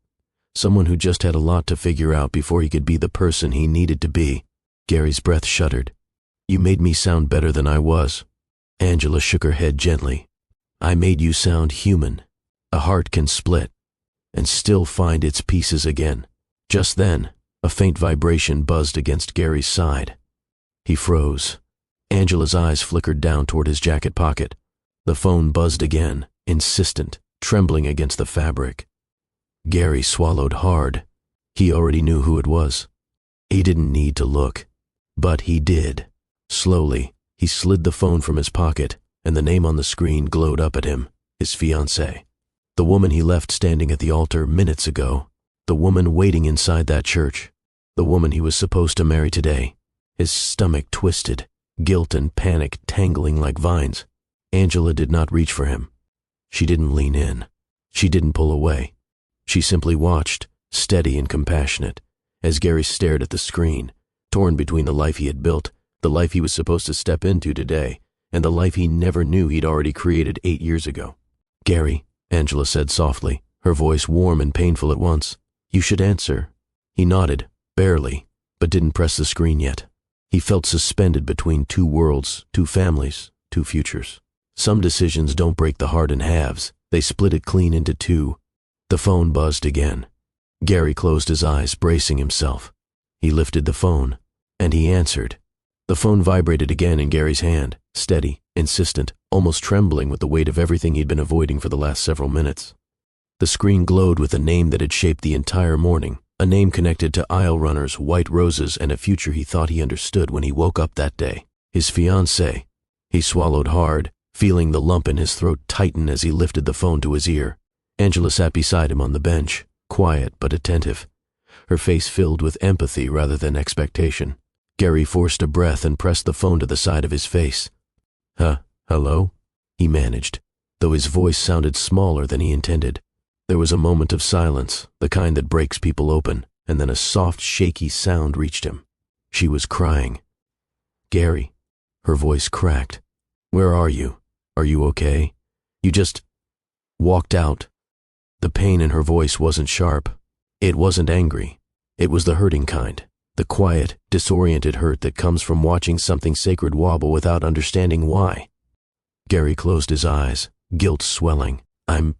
someone who just had a lot to figure out before he could be the person he needed to be. Gary's breath shuddered. You made me sound better than I was. Angela shook her head gently. I made you sound human. A heart can split and still find its pieces again. Just then, a faint vibration buzzed against Gary's side. He froze. Angela's eyes flickered down toward his jacket pocket. The phone buzzed again, insistent, trembling against the fabric. Gary swallowed hard. He already knew who it was. He didn't need to look, but he did. Slowly, he slid the phone from his pocket, and the name on the screen glowed up at him, his fiancée. The woman he left standing at the altar minutes ago. The woman waiting inside that church. The woman he was supposed to marry today. His stomach twisted, guilt and panic tangling like vines. Angela did not reach for him. She didn't lean in. She didn't pull away. She simply watched, steady and compassionate, as Gary stared at the screen, torn between the life he had built, the life he was supposed to step into today, and the life he never knew he'd already created 8 years ago. Gary, Angela said softly, her voice warm and painful at once. You should answer. He nodded, barely, but didn't press the screen yet. He felt suspended between two worlds, two families, two futures. Some decisions don't break the heart in halves. They split it clean into two. The phone buzzed again. Gary closed his eyes, bracing himself. He lifted the phone, and he answered. The phone vibrated again in Gary's hand, steady, insistent, almost trembling with the weight of everything he'd been avoiding for the last several minutes. The screen glowed with a name that had shaped the entire morning, a name connected to aisle runners, white roses, and a future he thought he understood when he woke up that day. His fiancée. He swallowed hard, feeling the lump in his throat tighten as he lifted the phone to his ear. Angela sat beside him on the bench, quiet but attentive, her face filled with empathy rather than expectation. Gary forced a breath and pressed the phone to the side of his face. Hello? He managed, though his voice sounded smaller than he intended. There was a moment of silence, the kind that breaks people open, and then a soft, shaky sound reached him. She was crying. Gary. Her voice cracked. Where are you? Are you okay? You just walked out. The pain in her voice wasn't sharp. It wasn't angry. It was the hurting kind. The quiet, disoriented hurt that comes from watching something sacred wobble without understanding why. Gary closed his eyes, guilt swelling. I'm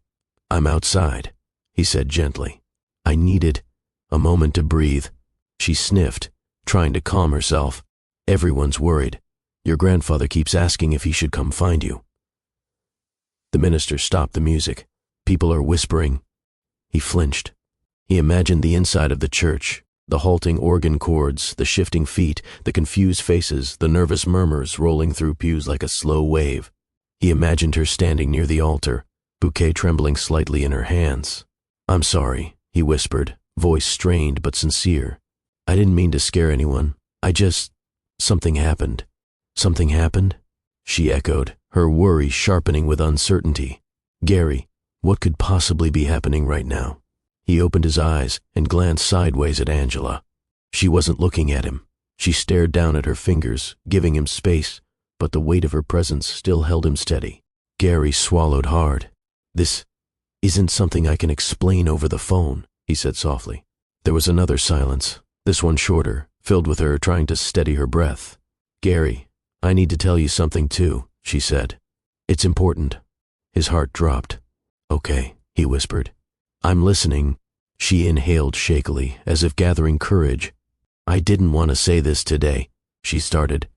outside, he said gently. I needed a moment to breathe. She sniffed, trying to calm herself. Everyone's worried. Your grandfather keeps asking if he should come find you. The minister stopped the music. People are whispering. He flinched. He imagined the inside of the church, the halting organ chords, the shifting feet, the confused faces, the nervous murmurs rolling through pews like a slow wave. He imagined her standing near the altar, bouquet trembling slightly in her hands. "I'm sorry," he whispered, voice strained but sincere. "I didn't mean to scare anyone. Something happened." "Something happened?" she echoed, her worry sharpening with uncertainty. "Gary, what could possibly be happening right now?" He opened his eyes and glanced sideways at Angela. She wasn't looking at him. She stared down at her fingers, giving him space, but the weight of her presence still held him steady. Gary swallowed hard. "This isn't something I can explain over the phone," he said softly. There was another silence, this one shorter, filled with her trying to steady her breath. "Gary, I need to tell you something too," she said. "It's important." His heart dropped. "Okay," he whispered. "I'm listening." She inhaled shakily, as if gathering courage. "I didn't want to say this today," she started.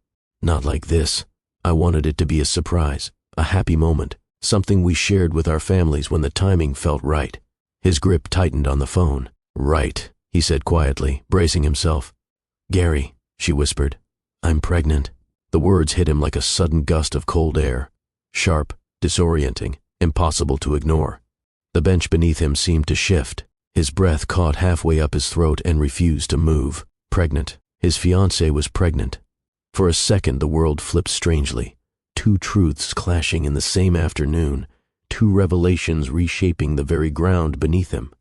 "Not like this. I wanted it to be a surprise, a happy moment, something we shared with our families when the timing felt right." His grip tightened on the phone. "Right," he said quietly, bracing himself. "Gary," she whispered, "I'm pregnant." The words hit him like a sudden gust of cold air. Sharp, disorienting, impossible to ignore. The bench beneath him seemed to shift. His breath caught halfway up his throat and refused to move. Pregnant. His fiancée was pregnant. For a second the world flipped strangely. Two truths clashing in the same afternoon. Two revelations reshaping the very ground beneath him.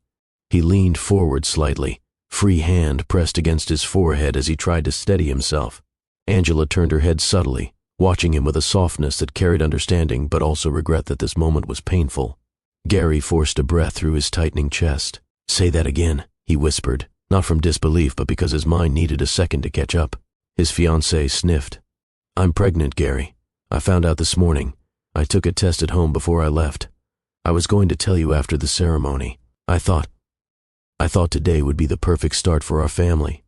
He leaned forward slightly, free hand pressed against his forehead as he tried to steady himself. Angela turned her head subtly, watching him with a softness that carried understanding but also regret that this moment was painful. Gary forced a breath through his tightening chest. "Say that again," he whispered, not from disbelief but because his mind needed a second to catch up. His fiancée sniffed. "I'm pregnant, Gary. I found out this morning. I took a test at home before I left. I was going to tell you after the ceremony. I thought today would be the perfect start for our family."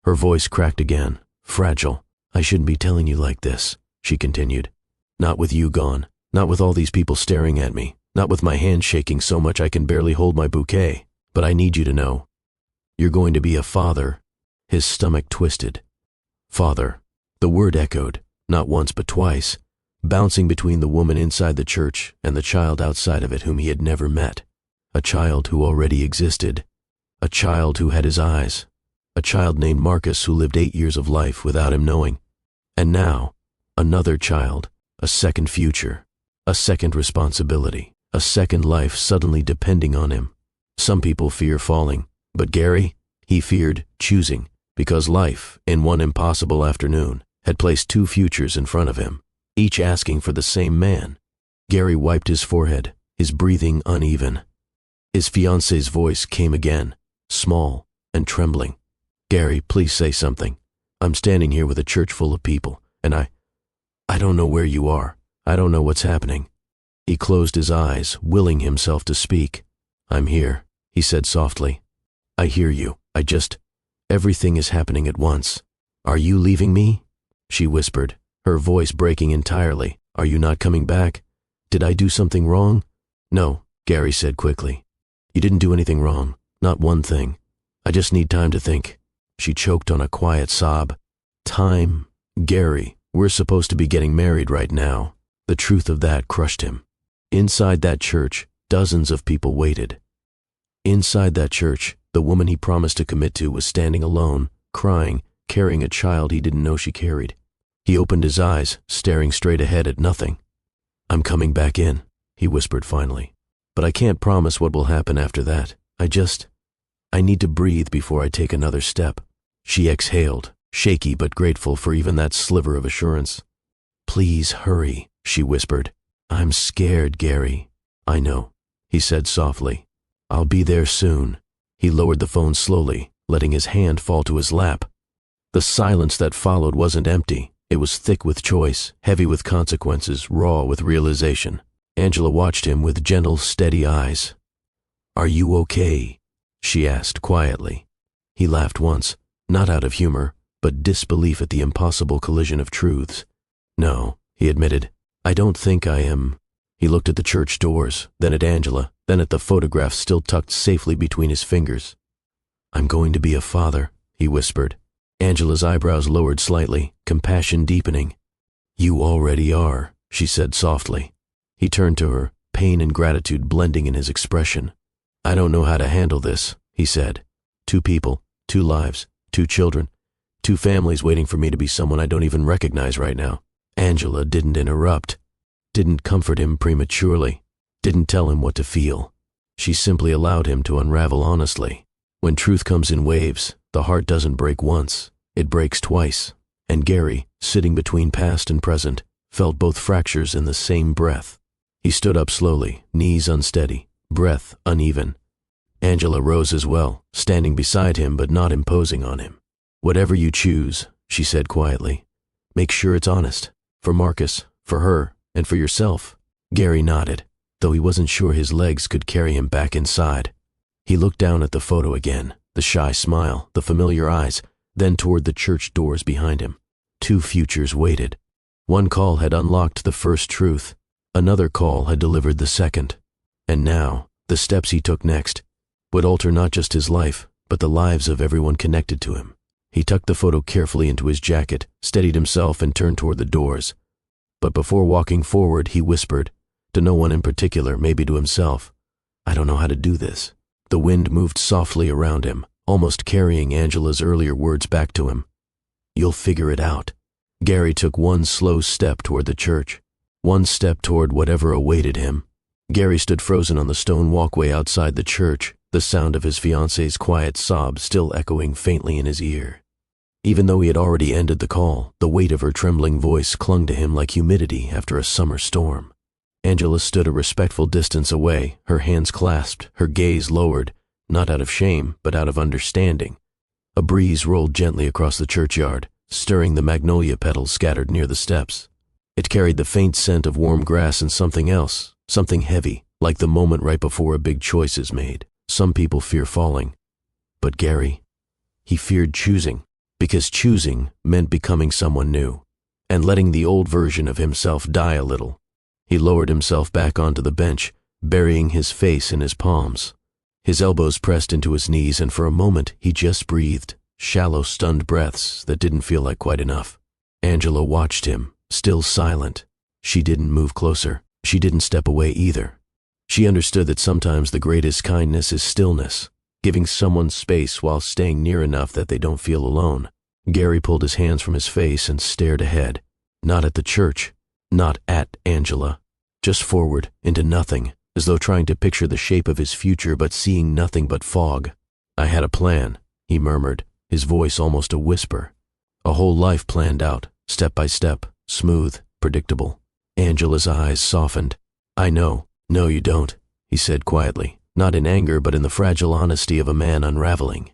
Her voice cracked again, fragile. "I shouldn't be telling you like this," she continued. "Not with you gone, not with all these people staring at me, not with my hand shaking so much I can barely hold my bouquet. But I need you to know. You're going to be a father." His stomach twisted. Father. The word echoed, not once but twice, bouncing between the woman inside the church and the child outside of it whom he had never met. A child who already existed. A child who had his eyes. A child named Marcus who lived 8 years of life without him knowing. And now, another child, a second future, a second responsibility, a second life suddenly depending on him. Some people fear falling, but Gary, he feared choosing, because life, in one impossible afternoon, had placed two futures in front of him, each asking for the same man. Gary wiped his forehead, his breathing uneven. His fiancée's voice came again, small and trembling. "Gary, please say something. I'm standing here with a church full of people, and I don't know where you are. I don't know what's happening." He closed his eyes, willing himself to speak. "I'm here," he said softly. "I hear you. Everything is happening at once. Are you leaving me?" She whispered, her voice breaking entirely. "Are you not coming back? Did I do something wrong?" "No," Gary said quickly. "You didn't do anything wrong. Not one thing. I just need time to think." She choked on a quiet sob. "Time? Gary, we're supposed to be getting married right now." The truth of that crushed him. Inside that church, dozens of people waited. Inside that church, the woman he promised to commit to was standing alone, crying, carrying a child he didn't know she carried. He opened his eyes, staring straight ahead at nothing. "I'm coming back in," he whispered finally. "But I can't promise what will happen after that. I need to breathe before I take another step." She exhaled, shaky but grateful for even that sliver of assurance. "Please hurry," she whispered. "I'm scared, Gary." "I know," he said softly. "I'll be there soon." He lowered the phone slowly, letting his hand fall to his lap. The silence that followed wasn't empty. It was thick with choice, heavy with consequences, raw with realization. Angela watched him with gentle, steady eyes. "Are you okay?" she asked quietly. He laughed once, not out of humor, but disbelief at the impossible collision of truths. "No," he admitted. "I don't think I am." He looked at the church doors, then at Angela, then at the photograph still tucked safely between his fingers. "I'm going to be a father," he whispered. Angela's eyebrows lowered slightly, compassion deepening. "You already are," she said softly. He turned to her, pain and gratitude blending in his expression. "I don't know how to handle this," he said. "Two people, two lives, two children, two families waiting for me to be someone I don't even recognize right now." Angela didn't interrupt, didn't comfort him prematurely, didn't tell him what to feel. She simply allowed him to unravel honestly. When truth comes in waves, the heart doesn't break once, it breaks twice. And Gary, sitting between past and present, felt both fractures in the same breath. He stood up slowly, knees unsteady, breath uneven. Angela rose as well, standing beside him but not imposing on him. "Whatever you choose," she said quietly, "make sure it's honest. For Marcus, for her, and for yourself." Gary nodded, though he wasn't sure his legs could carry him back inside. He looked down at the photo again, the shy smile, the familiar eyes, then toward the church doors behind him. Two futures waited. One call had unlocked the first truth. Another call had delivered the second. And now, the steps he took next would alter not just his life, but the lives of everyone connected to him. He tucked the photo carefully into his jacket, steadied himself, and turned toward the doors. But before walking forward, he whispered, to no one in particular, maybe to himself, "I don't know how to do this." The wind moved softly around him, almost carrying Angela's earlier words back to him. "You'll figure it out." Gary took one slow step toward the church, one step toward whatever awaited him. Gary stood frozen on the stone walkway outside the church, the sound of his fiancée's quiet sob still echoing faintly in his ear. Even though he had already ended the call, the weight of her trembling voice clung to him like humidity after a summer storm. Angela stood a respectful distance away, her hands clasped, her gaze lowered, not out of shame, but out of understanding. A breeze rolled gently across the churchyard, stirring the magnolia petals scattered near the steps. It carried the faint scent of warm grass and something else, something heavy, like the moment right before a big choice is made. Some people fear falling. But Gary, he feared choosing, because choosing meant becoming someone new, and letting the old version of himself die a little. He lowered himself back onto the bench, burying his face in his palms. His elbows pressed into his knees, and for a moment he just breathed, shallow, stunned breaths that didn't feel like quite enough. Angela watched him, still silent. She didn't move closer. She didn't step away either. She understood that sometimes the greatest kindness is stillness, giving someone space while staying near enough that they don't feel alone. Gary pulled his hands from his face and stared ahead, not at the church, not at Angela, just forward, into nothing, as though trying to picture the shape of his future but seeing nothing but fog. "I had a plan," he murmured, his voice almost a whisper. "A whole life planned out, step by step, smooth, predictable." Angela's eyes softened. "I know. No, you don't," he said quietly, not in anger but in the fragile honesty of a man unraveling.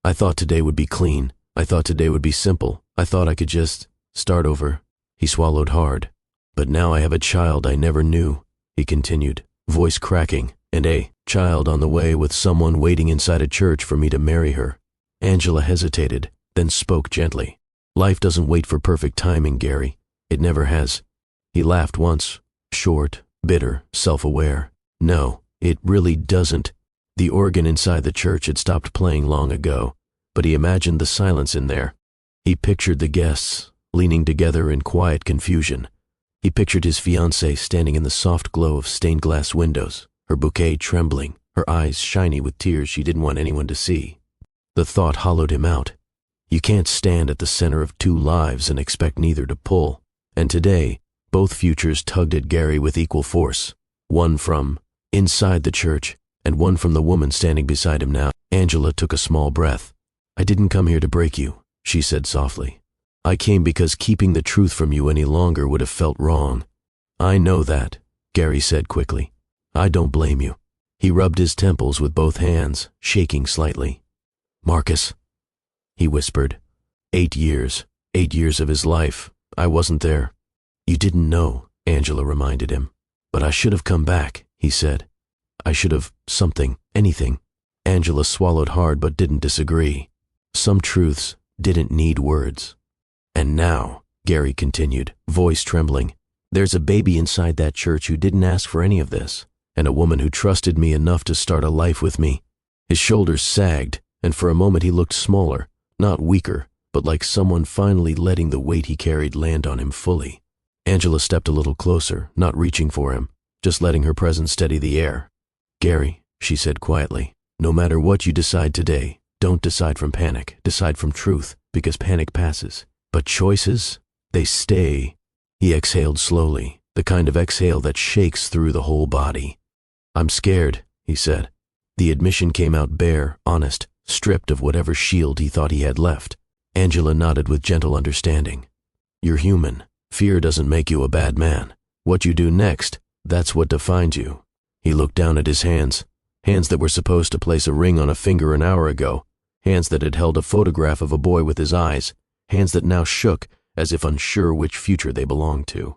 "I thought today would be clean. I thought today would be simple. I thought I could just start over." He swallowed hard. "But now I have a child I never knew," he continued, voice cracking, "and a child on the way with someone waiting inside a church for me to marry her." Angela hesitated, then spoke gently. "Life doesn't wait for perfect timing, Gary. It never has." He laughed once, short, bitter, self-aware. "No, it really doesn't." The organ inside the church had stopped playing long ago, but he imagined the silence in there. He pictured the guests, leaning together in quiet confusion. He pictured his fiancée standing in the soft glow of stained glass windows, her bouquet trembling, her eyes shiny with tears she didn't want anyone to see. The thought hollowed him out. You can't stand at the center of two lives and expect neither to pull. And today, both futures tugged at Gary with equal force, one from inside the church and one from the woman standing beside him now. Angela took a small breath. "I didn't come here to break you," she said softly. "I came because keeping the truth from you any longer would have felt wrong." "I know that," Gary said quickly. "I don't blame you." He rubbed his temples with both hands, shaking slightly. "Marcus," he whispered. 8 years, 8 years of his life. I wasn't there." "You didn't know," Angela reminded him. "But I should have come back," he said. "I should have something, anything." Angela swallowed hard but didn't disagree. Some truths didn't need words. "And now," Gary continued, voice trembling, "there's a baby inside that church who didn't ask for any of this, and a woman who trusted me enough to start a life with me." His shoulders sagged, and for a moment he looked smaller, not weaker, but like someone finally letting the weight he carried land on him fully. Angela stepped a little closer, not reaching for him, just letting her presence steady the air. "Gary," she said quietly, "no matter what you decide today, don't decide from panic, decide from truth, because panic passes. But choices, they stay." He exhaled slowly, the kind of exhale that shakes through the whole body. "I'm scared," he said. The admission came out bare, honest, stripped of whatever shield he thought he had left. Angela nodded with gentle understanding. "You're human. Fear doesn't make you a bad man. What you do next, that's what defines you." He looked down at his hands, hands that were supposed to place a ring on a finger an hour ago, hands that had held a photograph of a boy with his eyes, hands that now shook as if unsure which future they belonged to.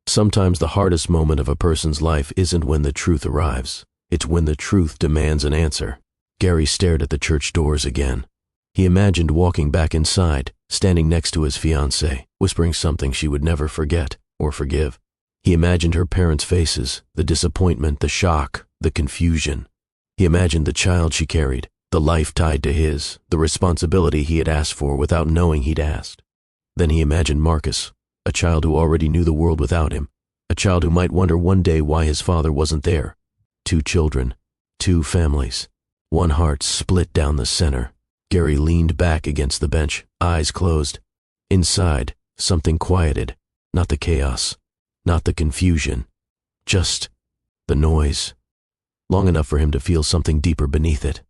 Sometimes the hardest moment of a person's life isn't when the truth arrives. It's when the truth demands an answer. Gary stared at the church doors again. He imagined walking back inside, standing next to his fiancée, whispering something she would never forget or forgive. He imagined her parents' faces, the disappointment, the shock, the confusion. He imagined the child she carried, the life tied to his, the responsibility he had asked for without knowing he'd asked. Then he imagined Marcus, a child who already knew the world without him, a child who might wonder one day why his father wasn't there. 2 children, 2 families, one heart split down the center. Gary leaned back against the bench, eyes closed. Inside, something quieted, not the chaos, not the confusion, just the noise. Long enough for him to feel something deeper beneath it.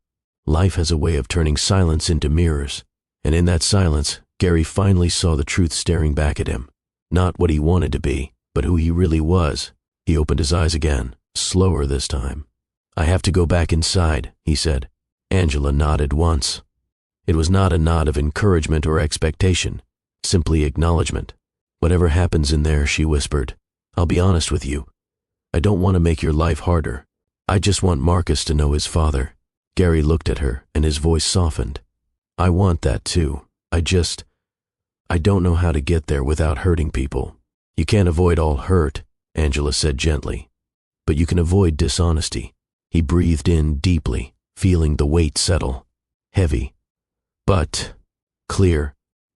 Life has a way of turning silence into mirrors, and in that silence, Gary finally saw the truth staring back at him. Not what he wanted to be, but who he really was. He opened his eyes again, slower this time. "I have to go back inside," he said. Angela nodded once. It was not a nod of encouragement or expectation, simply acknowledgement. "Whatever happens in there," she whispered, "I'll be honest with you. I don't want to make your life harder. I just want Marcus to know his father." Gary looked at her, and his voice softened. "I want that too. I don't know how to get there without hurting people." "You can't avoid all hurt," Angela said gently, "but you can avoid dishonesty." He breathed in deeply, feeling the weight settle. Heavy, but clear.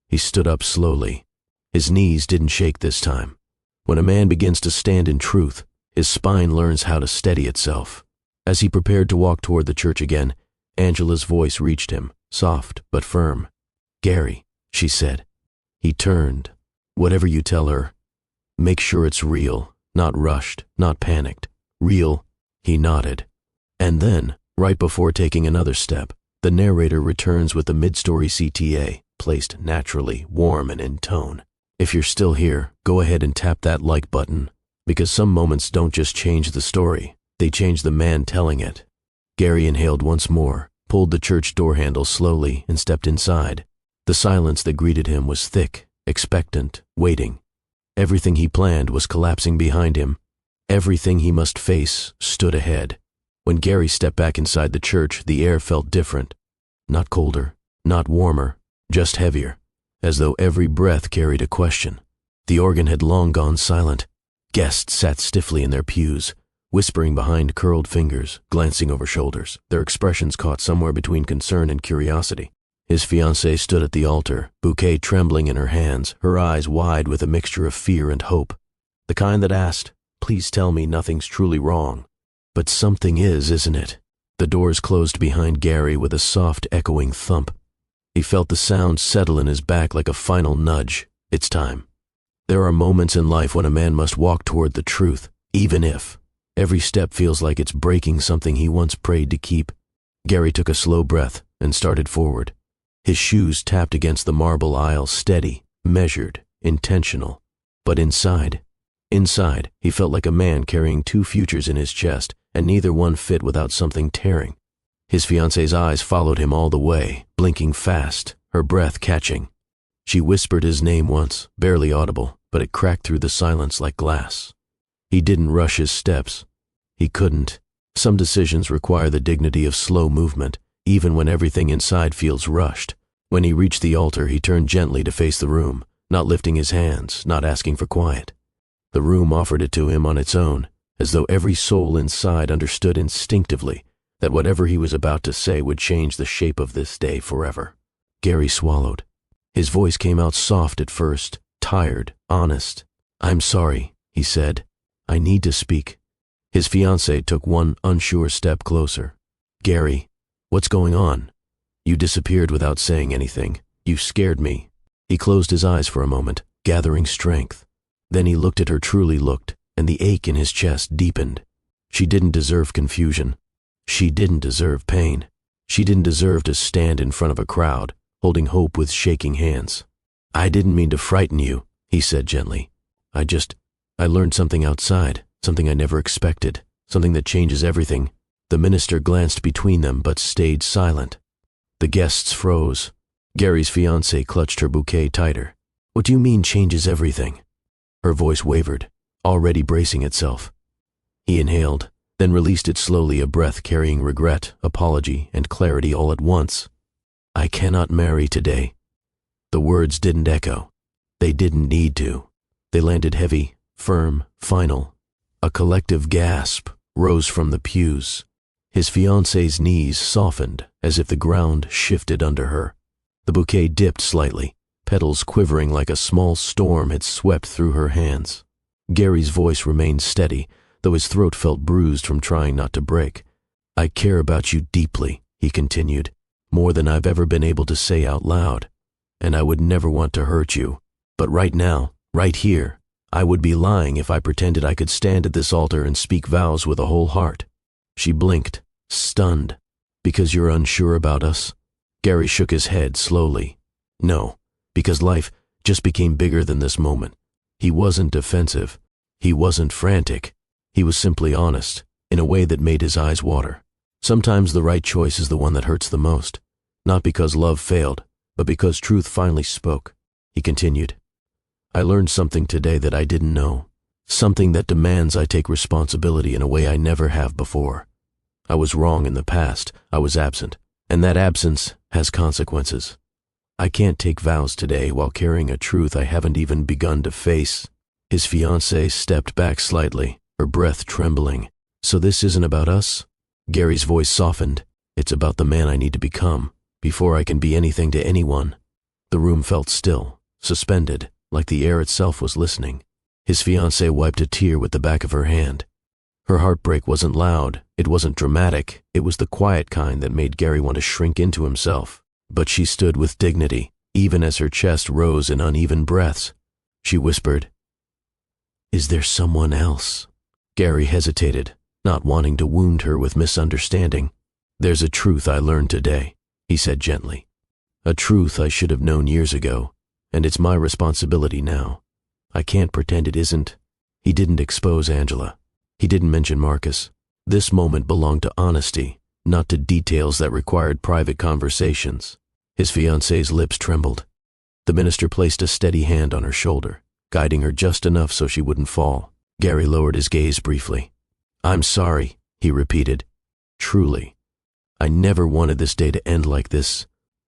He stood up slowly. His knees didn't shake this time. When a man begins to stand in truth, his spine learns how to steady itself. As he prepared to walk toward the church again, Angela's voice reached him, soft but firm. "Gary," she said. He turned. "Whatever you tell her, make sure it's real, not rushed, not panicked. Real." He nodded. And then, right before taking another step, the narrator returns with the mid-story CTA, placed naturally, warm and in tone. If you're still here, go ahead and tap that like button, because some moments don't just change the story, they change the man telling it. Gary inhaled once more, pulled the church door handle slowly, and stepped inside. The silence that greeted him was thick, expectant, waiting. Everything he planned was collapsing behind him. Everything he must face stood ahead. When Gary stepped back inside the church, the air felt different. Not colder, not warmer, just heavier, as though every breath carried a question. The organ had long gone silent. Guests sat stiffly in their pews, whispering behind curled fingers, glancing over shoulders, their expressions caught somewhere between concern and curiosity. His fiancée stood at the altar, bouquet trembling in her hands, her eyes wide with a mixture of fear and hope. The kind that asked, "Please tell me nothing's truly wrong." But something is, isn't it? The doors closed behind Gary with a soft, echoing thump. He felt the sound settle in his back like a final nudge. It's time. There are moments in life when a man must walk toward the truth, even if every step feels like it's breaking something he once prayed to keep. Gary took a slow breath and started forward. His shoes tapped against the marble aisle, steady, measured, intentional. But inside, he felt like a man carrying 2 futures in his chest, and neither one fit without something tearing. His fiancée's eyes followed him all the way, blinking fast, her breath catching. She whispered his name once, barely audible, but it cracked through the silence like glass. He didn't rush his steps. He couldn't. Some decisions require the dignity of slow movement, even when everything inside feels rushed. When he reached the altar, he turned gently to face the room, not lifting his hands, not asking for quiet. The room offered it to him on its own, as though every soul inside understood instinctively that whatever he was about to say would change the shape of this day forever. Gary swallowed. His voice came out soft at first, tired, honest. "I'm sorry," he said. "I need to speak." His fiancée took one unsure step closer. "Gary, what's going on? You disappeared without saying anything. You scared me." He closed his eyes for a moment, gathering strength. Then he looked at her, truly looked, and the ache in his chest deepened. She didn't deserve confusion. She didn't deserve pain. She didn't deserve to stand in front of a crowd, holding hope with shaking hands. "I didn't mean to frighten you," he said gently. I learned something outside, something I never expected, something that changes everything." The minister glanced between them but stayed silent. The guests froze. Gary's fiancée clutched her bouquet tighter. "What do you mean changes everything?" Her voice wavered, already bracing itself. He inhaled, then released it slowly, a breath carrying regret, apology, and clarity all at once. "I cannot marry today." The words didn't echo. They didn't need to. They landed heavy, firm, final. A collective gasp rose from the pews. His fiancée's knees softened as if the ground shifted under her. The bouquet dipped slightly, petals quivering like a small storm had swept through her hands. Gary's voice remained steady, though his throat felt bruised from trying not to break. "I care about you deeply," he continued, "more than I've ever been able to say out loud. And I would never want to hurt you. But right now, right here, I would be lying if I pretended I could stand at this altar and speak vows with a whole heart." She blinked, stunned. "Because you're unsure about us?" Gary shook his head slowly. "No, because life just became bigger than this moment." He wasn't defensive. He wasn't frantic. He was simply honest, in a way that made his eyes water. Sometimes the right choice is the one that hurts the most, not because love failed, but because truth finally spoke. He continued, "I learned something today that I didn't know, something that demands I take responsibility in a way I never have before. I was wrong in the past, I was absent, and that absence has consequences. I can't take vows today while carrying a truth I haven't even begun to face." His fiancée stepped back slightly, her breath trembling. "So this isn't about us?" Gary's voice softened. "It's about the man I need to become, before I can be anything to anyone." The room felt still, suspended, like the air itself was listening. His fiancée wiped a tear with the back of her hand. Her heartbreak wasn't loud, it wasn't dramatic, it was the quiet kind that made Gary want to shrink into himself. But she stood with dignity, even as her chest rose in uneven breaths. She whispered, "Is there someone else?" Gary hesitated, not wanting to wound her with misunderstanding. "There's a truth I learned today," he said gently. "A truth I should have known years ago, and it's my responsibility now. I can't pretend it isn't." He didn't expose Angela. He didn't mention Marcus. This moment belonged to honesty, not to details that required private conversations. His fiancée's lips trembled. The minister placed a steady hand on her shoulder, guiding her just enough so she wouldn't fall. Gary lowered his gaze briefly. "I'm sorry," he repeated. "Truly. I never wanted this day to end like this.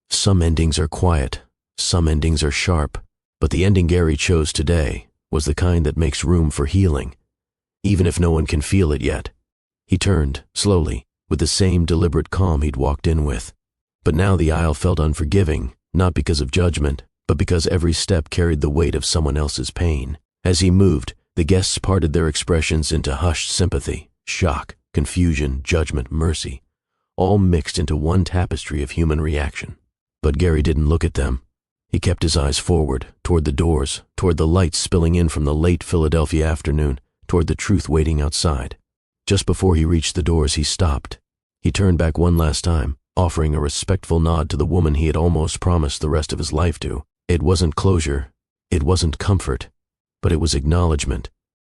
Some endings are quiet, some endings are sharp, but the ending Gary chose today was the kind that makes room for healing, even if no one can feel it yet." He turned, slowly, with the same deliberate calm he'd walked in with. But now the aisle felt unforgiving, not because of judgment, but because every step carried the weight of someone else's pain. As he moved, the guests parted their expressions into hushed sympathy, shock, confusion, judgment, mercy, all mixed into one tapestry of human reaction. But Gary didn't look at them. He kept his eyes forward, toward the doors, toward the lights spilling in from the late Philadelphia afternoon, toward the truth waiting outside. Just before he reached the doors, he stopped. He turned back one last time, offering a respectful nod to the woman he had almost promised the rest of his life to. It wasn't closure, it wasn't comfort, but it was acknowledgement.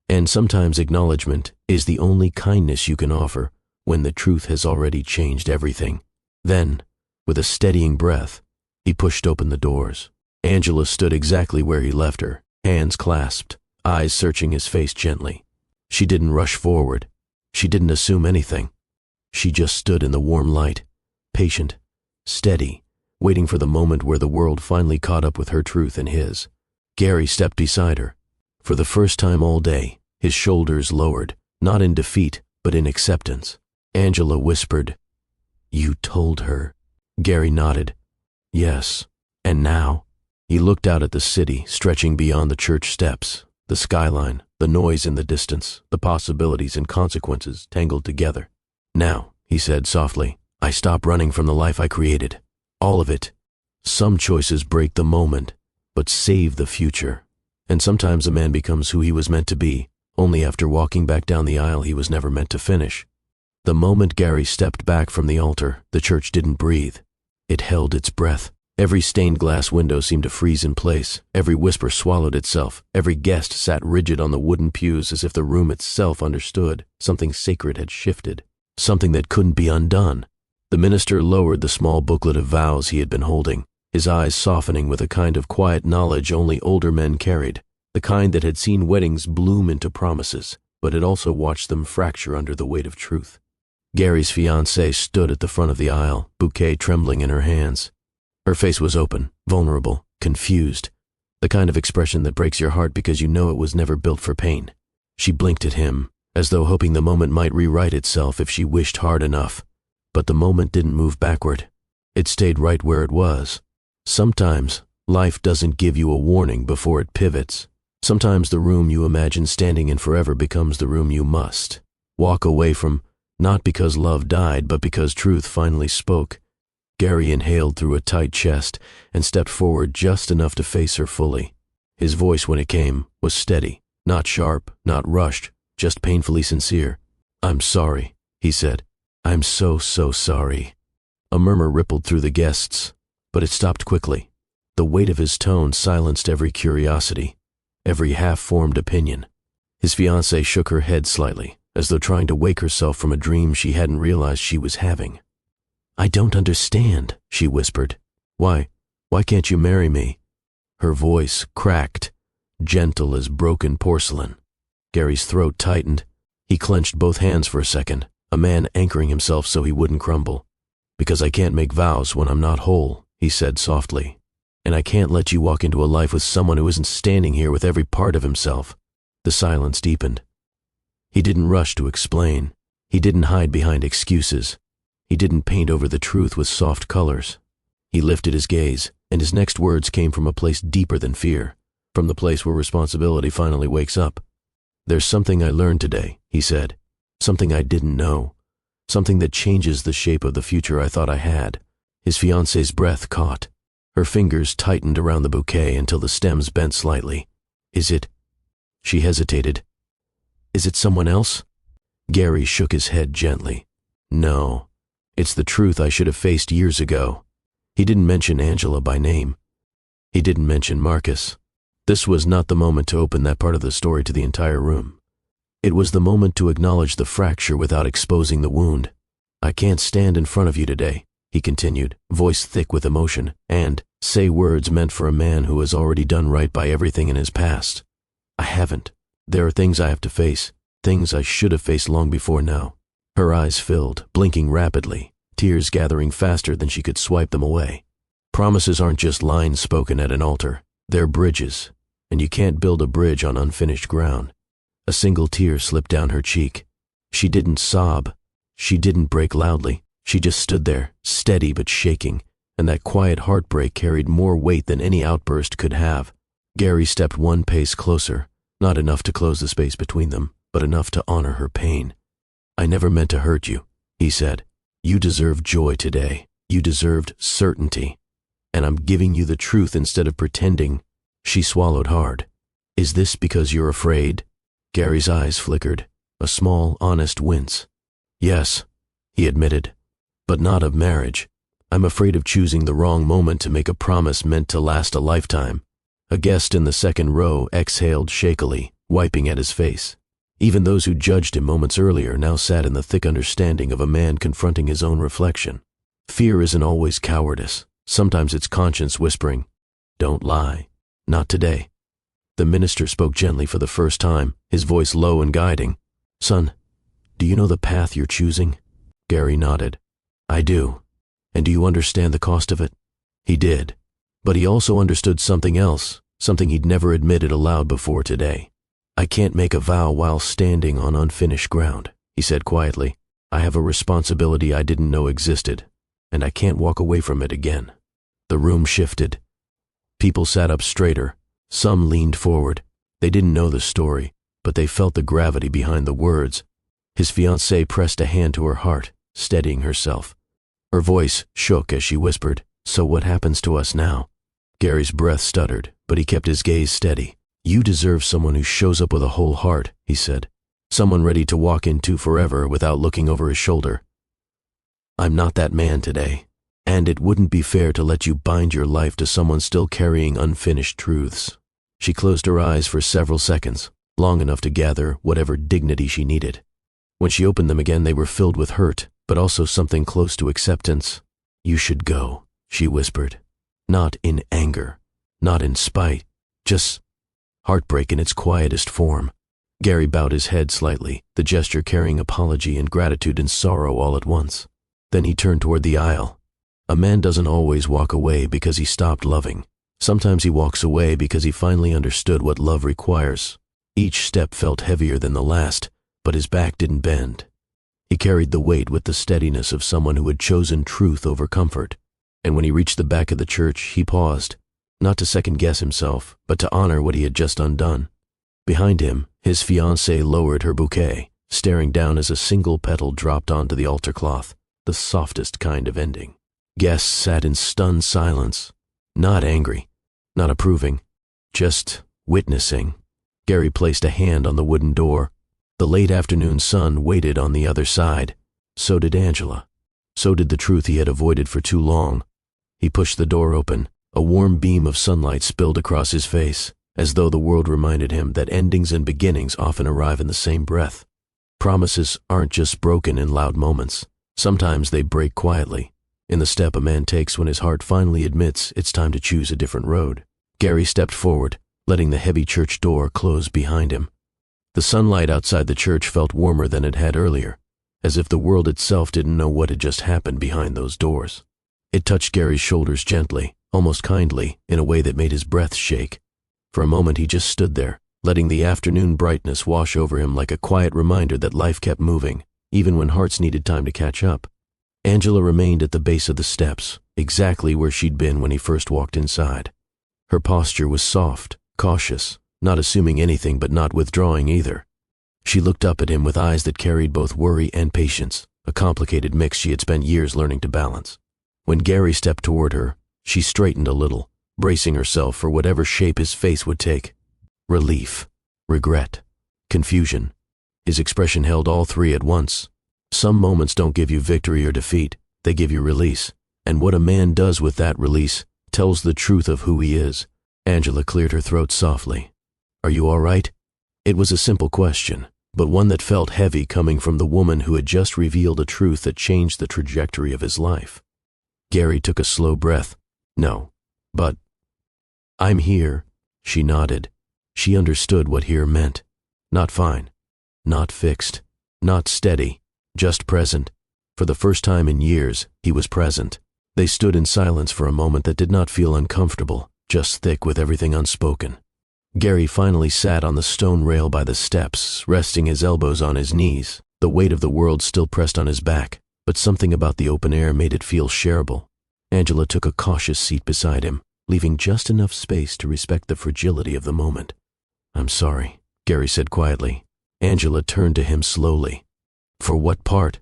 And sometimes acknowledgement is the only kindness you can offer when the truth has already changed everything. Then, with a steadying breath, he pushed open the doors. Angela stood exactly where he left her, hands clasped, eyes searching his face gently. She didn't rush forward. She didn't assume anything. She just stood in the warm light, patient, steady, waiting for the moment where the world finally caught up with her truth and his. Gary stepped beside her. For the first time all day, his shoulders lowered, not in defeat, but in acceptance. Angela whispered, "You told her." Gary nodded. "Yes. And now?" He looked out at the city stretching beyond the church steps, The skyline, the noise in the distance, the possibilities and consequences tangled together. Now, he said softly, I stop running from the life I created. All of it. Some choices break the moment, but save the future. And sometimes a man becomes who he was meant to be, only after walking back down the aisle he was never meant to finish. The moment Gary stepped back from the altar, the church didn't breathe. It held its breath. Every stained glass window seemed to freeze in place. Every whisper swallowed itself. Every guest sat rigid on the wooden pews as if the room itself understood. Something sacred had shifted. Something that couldn't be undone. The minister lowered the small booklet of vows he had been holding, his eyes softening with a kind of quiet knowledge only older men carried, the kind that had seen weddings bloom into promises, but had also watched them fracture under the weight of truth. Gary's fiancée stood at the front of the aisle, bouquet trembling in her hands. Her face was open, vulnerable, confused, the kind of expression that breaks your heart because you know it was never built for pain. She blinked at him, as though hoping the moment might rewrite itself if she wished hard enough. But the moment didn't move backward. It stayed right where it was. Sometimes, life doesn't give you a warning before it pivots. Sometimes the room you imagine standing in forever becomes the room you must walk away from, not because love died, but because truth finally spoke. Gary inhaled through a tight chest and stepped forward just enough to face her fully. His voice, when it came, was steady, not sharp, not rushed, just painfully sincere. I'm sorry, he said. I'm so sorry. A murmur rippled through the guests, but it stopped quickly. The weight of his tone silenced every curiosity, every half-formed opinion. His fiancée shook her head slightly, as though trying to wake herself from a dream she hadn't realized she was having. I don't understand, she whispered. Why can't you marry me? Her voice cracked, gentle as broken porcelain. Gary's throat tightened. He clenched both hands for a second, a man anchoring himself so he wouldn't crumble. Because I can't make vows when I'm not whole, he said softly. And I can't let you walk into a life with someone who isn't standing here with every part of himself. The silence deepened. He didn't rush to explain. He didn't hide behind excuses. He didn't paint over the truth with soft colors. He lifted his gaze, and his next words came from a place deeper than fear, from the place where responsibility finally wakes up. There's something I learned today, he said. Something I didn't know. Something that changes the shape of the future I thought I had. His fiancée's breath caught. Her fingers tightened around the bouquet until the stems bent slightly. Is it? She hesitated. Is it someone else? Gary shook his head gently. No. It's the truth I should have faced years ago. He didn't mention Angela by name. He didn't mention Marcus. This was not the moment to open that part of the story to the entire room. It was the moment to acknowledge the fracture without exposing the wound. I can't stand in front of you today, he continued, voice thick with emotion, and say words meant for a man who has already done right by everything in his past. I haven't. There are things I have to face, things I should have faced long before now. Her eyes filled, blinking rapidly, tears gathering faster than she could swipe them away. Promises aren't just lines spoken at an altar. They're bridges, and you can't build a bridge on unfinished ground. A single tear slipped down her cheek. She didn't sob. She didn't break loudly. She just stood there, steady but shaking, and that quiet heartbreak carried more weight than any outburst could have. Gary stepped one pace closer, not enough to close the space between them, but enough to honor her pain. I never meant to hurt you, he said. You deserved joy today. You deserved certainty. And I'm giving you the truth instead of pretending. She swallowed hard. Is this because you're afraid? Gary's eyes flickered, a small, honest wince. Yes, he admitted, but not of marriage. I'm afraid of choosing the wrong moment to make a promise meant to last a lifetime. A guest in the second row exhaled shakily, wiping at his face. Even those who judged him moments earlier now sat in the thick understanding of a man confronting his own reflection. Fear isn't always cowardice. Sometimes it's conscience whispering, don't lie. Not today. The minister spoke gently for the first time, his voice low and guiding. Son, do you know the path you're choosing? Gary nodded. I do. And do you understand the cost of it? He did. But he also understood something else, something he'd never admitted aloud before today. I can't make a vow while standing on unfinished ground, he said quietly. I have a responsibility I didn't know existed, and I can't walk away from it again. The room shifted. People sat up straighter. Some leaned forward. They didn't know the story, but they felt the gravity behind the words. His fiancée pressed a hand to her heart, steadying herself. Her voice shook as she whispered, "So what happens to us now?" Gary's breath stuttered, but he kept his gaze steady. "You deserve someone who shows up with a whole heart," he said. "Someone ready to walk into forever without looking over his shoulder. I'm not that man today, and it wouldn't be fair to let you bind your life to someone still carrying unfinished truths." She closed her eyes for several seconds, long enough to gather whatever dignity she needed. When she opened them again, they were filled with hurt, but also something close to acceptance. "You should go," she whispered. Not in anger, not in spite, just heartbreak in its quietest form. Gary bowed his head slightly, the gesture carrying apology and gratitude and sorrow all at once. Then he turned toward the aisle. A man doesn't always walk away because he stopped loving. Sometimes he walks away because he finally understood what love requires. Each step felt heavier than the last, but his back didn't bend. He carried the weight with the steadiness of someone who had chosen truth over comfort. And when he reached the back of the church, he paused, not to second-guess himself, but to honor what he had just undone. Behind him, his fiancée lowered her bouquet, staring down as a single petal dropped onto the altar cloth, the softest kind of ending. Guests sat in stunned silence, not angry, not approving, just witnessing. Gary placed a hand on the wooden door. The late afternoon sun waited on the other side. So did Angela. So did the truth he had avoided for too long. He pushed the door open. A warm beam of sunlight spilled across his face, as though the world reminded him that endings and beginnings often arrive in the same breath. Promises aren't just broken in loud moments. Sometimes they break quietly, in the step a man takes when his heart finally admits it's time to choose a different road. Gary stepped forward, letting the heavy church door close behind him. The sunlight outside the church felt warmer than it had earlier, as if the world itself didn't know what had just happened behind those doors. It touched Gary's shoulders gently, almost kindly, in a way that made his breath shake. For a moment he just stood there, letting the afternoon brightness wash over him like a quiet reminder that life kept moving, even when hearts needed time to catch up. Angela remained at the base of the steps, exactly where she'd been when he first walked inside. Her posture was soft, cautious, not assuming anything but not withdrawing either. She looked up at him with eyes that carried both worry and patience, a complicated mix she had spent years learning to balance. When Gary stepped toward her, she straightened a little, bracing herself for whatever shape his face would take. Relief, regret, confusion. His expression held all three at once. Some moments don't give you victory or defeat, they give you release. And what a man does with that release tells the truth of who he is. Angela cleared her throat softly. "Are you all right?" It was a simple question, but one that felt heavy coming from the woman who had just revealed a truth that changed the trajectory of his life. Gary took a slow breath. "No, but I'm here." She nodded. She understood what here meant. Not fine, not fixed, not steady, just present. For the first time in years, he was present. They stood in silence for a moment that did not feel uncomfortable, just thick with everything unspoken. Gary finally sat on the stone rail by the steps, resting his elbows on his knees, the weight of the world still pressed on his back, but something about the open air made it feel shareable. Angela took a cautious seat beside him, leaving just enough space to respect the fragility of the moment. "I'm sorry," Gary said quietly. Angela turned to him slowly. "For what part?"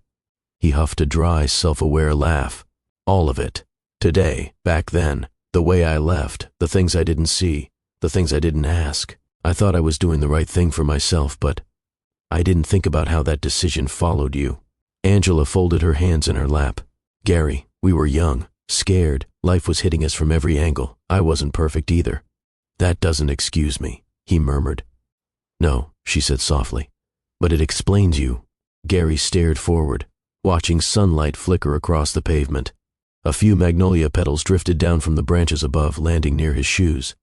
He huffed a dry, self-aware laugh. "All of it. Today, back then, the way I left, the things I didn't see, the things I didn't ask. I thought I was doing the right thing for myself, but I didn't think about how that decision followed you." Angela folded her hands in her lap. "Gary, we were young, scared, life was hitting us from every angle. I wasn't perfect either." "That doesn't excuse me," he murmured. "No," she said softly, "but it explains you." Gary stared forward, watching sunlight flicker across the pavement. A few magnolia petals drifted down from the branches above, landing near his shoes.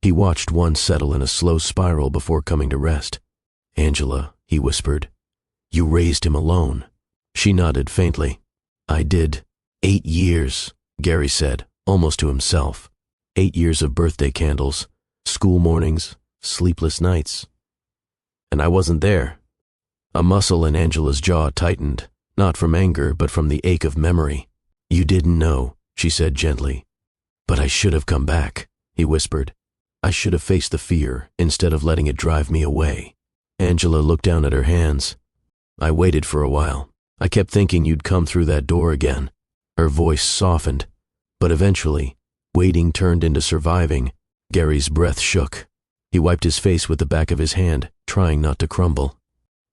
He watched one settle in a slow spiral before coming to rest. "Angela," he whispered, "you raised him alone." She nodded faintly. "I did. 8 years, Gary said, almost to himself. 8 years of birthday candles, school mornings, sleepless nights. And I wasn't there." A muscle in Angela's jaw tightened, not from anger, but from the ache of memory. "You didn't know," she said gently. "But I should have come back," he whispered. I should have faced the fear instead of letting it drive me away. Angela looked down at her hands. I waited for a while. I kept thinking you'd come through that door again. Her voice softened. But eventually, waiting turned into surviving. Gary's breath shook. He wiped his face with the back of his hand, trying not to crumble.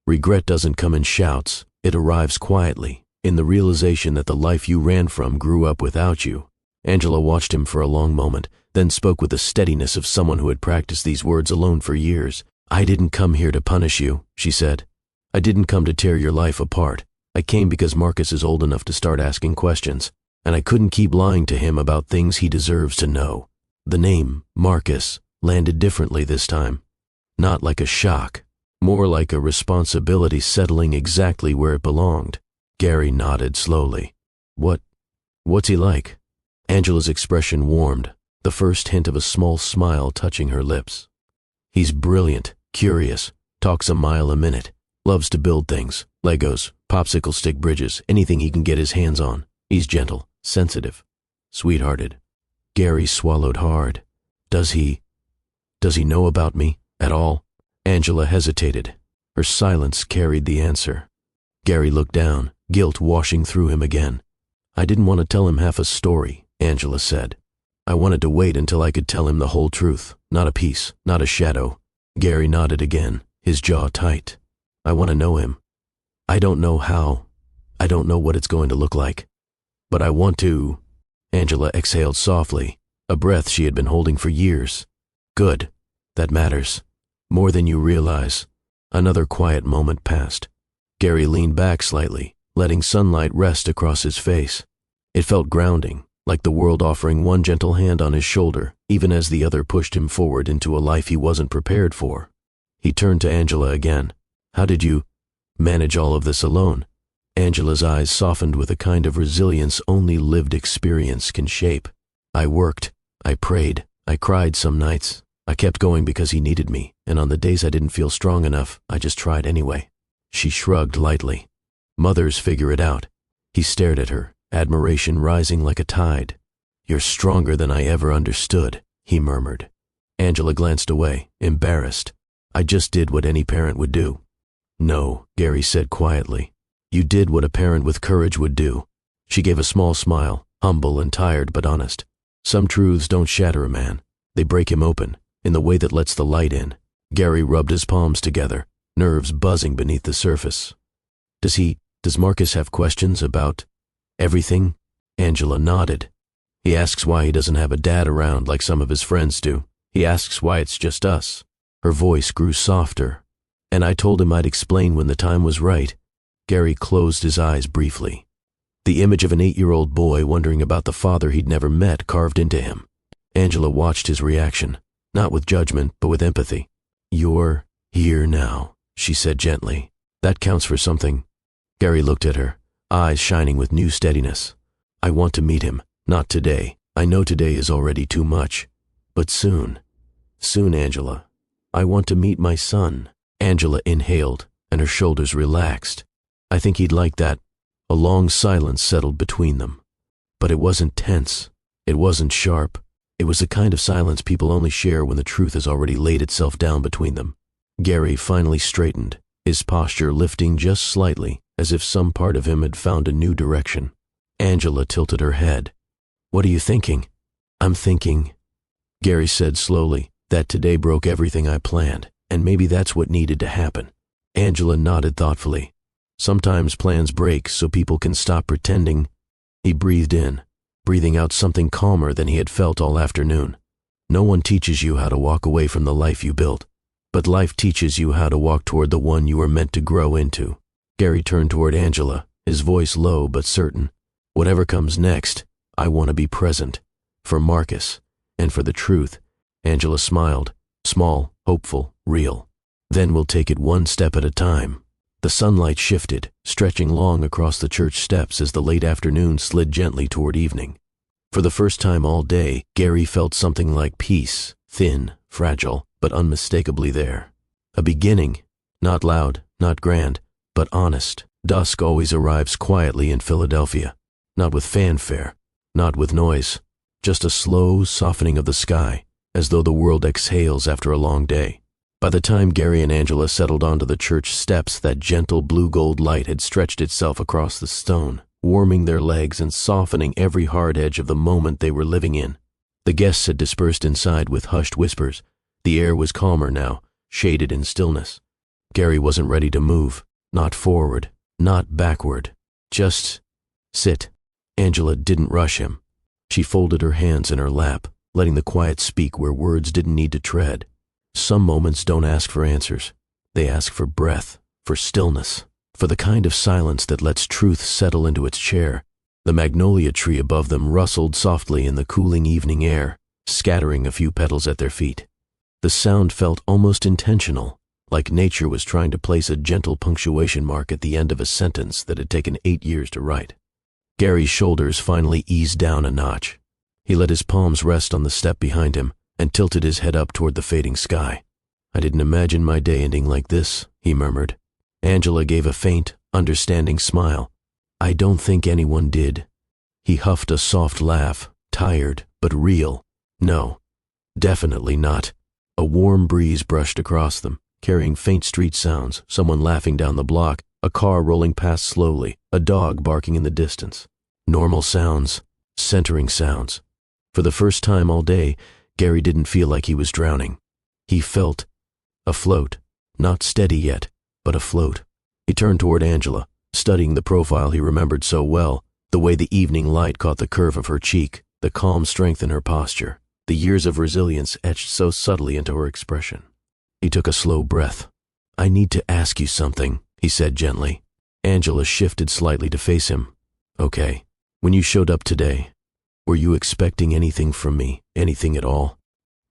Regret doesn't come in shouts. It arrives quietly, in the realization that the life you ran from grew up without you. Angela watched him for a long moment, then spoke with the steadiness of someone who had practiced these words alone for years. I didn't come here to punish you, she said. I didn't come to tear your life apart. I came because Marcus is old enough to start asking questions, and I couldn't keep lying to him about things he deserves to know. The name, Marcus, landed differently this time. Not like a shock, more like a responsibility settling exactly where it belonged. Gary nodded slowly. What's he like? Angela's expression warmed, the first hint of a small smile touching her lips. He's brilliant, curious, talks a mile a minute, loves to build things, Legos, popsicle stick bridges, anything he can get his hands on. He's gentle, sensitive, sweethearted. Gary swallowed hard. Does he know about me at all? Angela hesitated. Her silence carried the answer. Gary looked down, guilt washing through him again. I didn't want to tell him half a story, Angela said. I wanted to wait until I could tell him the whole truth, not a piece, not a shadow. Gary nodded again, his jaw tight. I want to know him. I don't know how. I don't know what it's going to look like. But I want to. Angela exhaled softly, a breath she had been holding for years. Good. That matters. More than you realize. Another quiet moment passed. Gary leaned back slightly, letting sunlight rest across his face. It felt grounding, like the world offering one gentle hand on his shoulder, even as the other pushed him forward into a life he wasn't prepared for. He turned to Angela again. How did you manage all of this alone? Angela's eyes softened with a kind of resilience only lived experience can shape. I worked. I prayed. I cried some nights. I kept going because he needed me, and on the days I didn't feel strong enough, I just tried anyway. She shrugged lightly. Mothers figure it out. He stared at her, admiration rising like a tide. You're stronger than I ever understood, he murmured. Angela glanced away, embarrassed. I just did what any parent would do. No, Gary said quietly. You did what a parent with courage would do. She gave a small smile, humble and tired but honest. Some truths don't shatter a man. They break him open, in the way that lets the light in. Gary rubbed his palms together, nerves buzzing beneath the surface. Does Marcus have questions about everything? Angela nodded. He asks why he doesn't have a dad around like some of his friends do. He asks why it's just us. Her voice grew softer. And I told him I'd explain when the time was right. Gary closed his eyes briefly. The image of an 8-year-old boy wondering about the father he'd never met carved into him. Angela watched his reaction, not with judgment, but with empathy. You're here now, she said gently. That counts for something. Gary looked at her, eyes shining with new steadiness. I want to meet him, not today. I know today is already too much. But soon. Soon, Angela. I want to meet my son. Angela inhaled, and her shoulders relaxed. I think he'd like that. A long silence settled between them. But it wasn't tense. It wasn't sharp. It was the kind of silence people only share when the truth has already laid itself down between them. Gary finally straightened, his posture lifting just slightly, as if some part of him had found a new direction. Angela tilted her head. What are you thinking? I'm thinking, Gary said slowly, that today broke everything I planned, and maybe that's what needed to happen. Angela nodded thoughtfully. Sometimes plans break so people can stop pretending. He breathed in, breathing out something calmer than he had felt all afternoon. No one teaches you how to walk away from the life you built, but life teaches you how to walk toward the one you were meant to grow into. Gary turned toward Angela, his voice low but certain. Whatever comes next, I want to be present. For Marcus, and for the truth. Angela smiled, small, hopeful, real. Then we'll take it one step at a time. The sunlight shifted, stretching long across the church steps as the late afternoon slid gently toward evening. For the first time all day, Gary felt something like peace, thin, fragile, but unmistakably there. A beginning, not loud, not grand, but honest. Dusk always arrives quietly in Philadelphia, not with fanfare, not with noise, just a slow softening of the sky, as though the world exhales after a long day. By the time Gary and Angela settled onto the church steps, that gentle blue-gold light had stretched itself across the stone, warming their legs and softening every hard edge of the moment they were living in. The guests had dispersed inside with hushed whispers. The air was calmer now, shaded in stillness. Gary wasn't ready to move, not forward, not backward. Just sit. Angela didn't rush him. She folded her hands in her lap, letting the quiet speak where words didn't need to tread. Some moments don't ask for answers. They ask for breath, for stillness, for the kind of silence that lets truth settle into its chair. The magnolia tree above them rustled softly in the cooling evening air, scattering a few petals at their feet. The sound felt almost intentional, like nature was trying to place a gentle punctuation mark at the end of a sentence that had taken 8 years to write. Gary's shoulders finally eased down a notch. He let his palms rest on the step behind him and tilted his head up toward the fading sky. "I didn't imagine my day ending like this," he murmured. Angela gave a faint, understanding smile. "I don't think anyone did." He huffed a soft laugh, tired but real. "No, definitely not." A warm breeze brushed across them, carrying faint street sounds, someone laughing down the block, a car rolling past slowly, a dog barking in the distance. Normal sounds, centering sounds. For the first time all day, Gary didn't feel like he was drowning. He felt afloat, not steady yet, but afloat. He turned toward Angela, studying the profile he remembered so well, the way the evening light caught the curve of her cheek, the calm strength in her posture, the years of resilience etched so subtly into her expression. He took a slow breath. "I need to ask you something," he said gently. Angela shifted slightly to face him. "Okay. When you showed up today, were you expecting anything from me, anything at all?"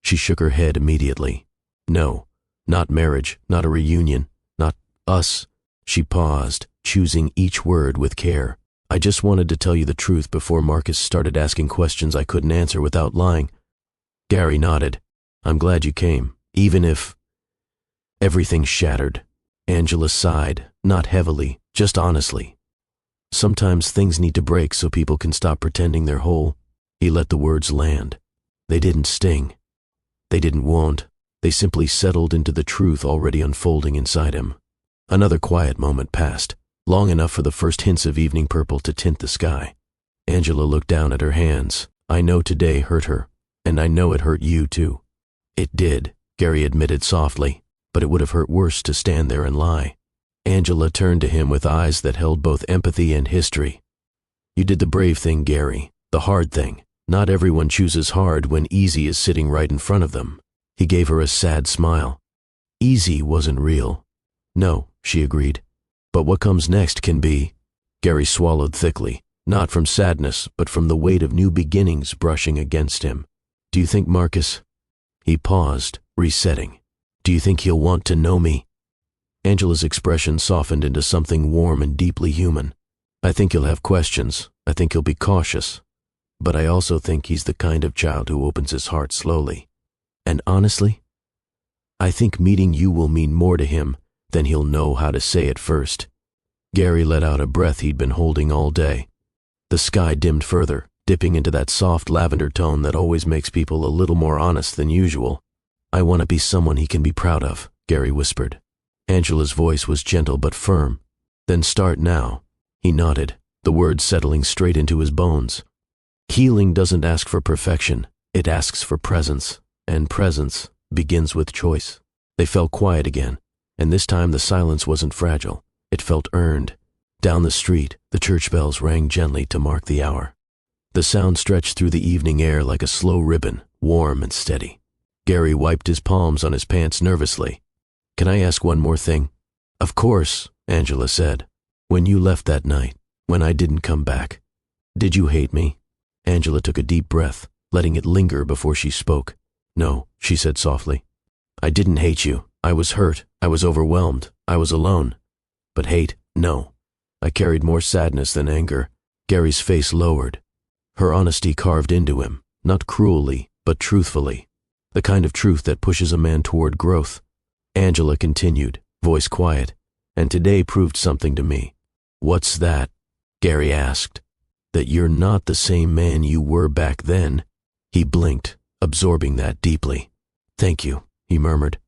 She shook her head immediately. "No, not marriage, not a reunion, not us." She paused, choosing each word with care. "I just wanted to tell you the truth before Marcus started asking questions I couldn't answer without lying." Gary nodded. "I'm glad you came, even if—" Everything shattered. Angela sighed, not heavily, just honestly. "Sometimes things need to break so people can stop pretending they're whole." He let the words land. They didn't sting. They didn't wound. They simply settled into the truth already unfolding inside him. Another quiet moment passed, long enough for the first hints of evening purple to tint the sky. Angela looked down at her hands. "I know today hurt her, and I know it hurt you too." "It did," Gary admitted softly, "but it would have hurt worse to stand there and lie." Angela turned to him with eyes that held both empathy and history. "You did the brave thing, Gary, the hard thing. Not everyone chooses hard when easy is sitting right in front of them." He gave her a sad smile. "Easy wasn't real." "No," she agreed. "But what comes next can be—" Gary swallowed thickly, not from sadness, but from the weight of new beginnings brushing against him. "Do you think Marcus—" He paused, resetting. "Do you think he'll want to know me?" Angela's expression softened into something warm and deeply human. "I think he'll have questions. I think he'll be cautious. But I also think he's the kind of child who opens his heart slowly. And honestly, I think meeting you will mean more to him than he'll know how to say at first." Gary let out a breath he'd been holding all day. The sky dimmed further, dipping into that soft lavender tone that always makes people a little more honest than usual. "I want to be someone he can be proud of," Gary whispered. Angela's voice was gentle but firm. "Then start now." He nodded, the words settling straight into his bones. "Healing doesn't ask for perfection, it asks for presence, and presence begins with choice." They fell quiet again, and this time the silence wasn't fragile. It felt earned. Down the street, the church bells rang gently to mark the hour. The sound stretched through the evening air like a slow ribbon, warm and steady. Gary wiped his palms on his pants nervously. "Can I ask one more thing?" "Of course," Angela said. "When you left that night, when I didn't come back, did you hate me?" Angela took a deep breath, letting it linger before she spoke. "No," she said softly. "I didn't hate you. I was hurt. I was overwhelmed. I was alone. But hate, no. I carried more sadness than anger." Gary's face lowered. Her honesty carved into him, not cruelly, but truthfully. The kind of truth that pushes a man toward growth. Angela continued, voice quiet, "And today proved something to me." "What's that?" Gary asked. "That you're not the same man you were back then." He blinked, absorbing that deeply. "Thank you," he murmured.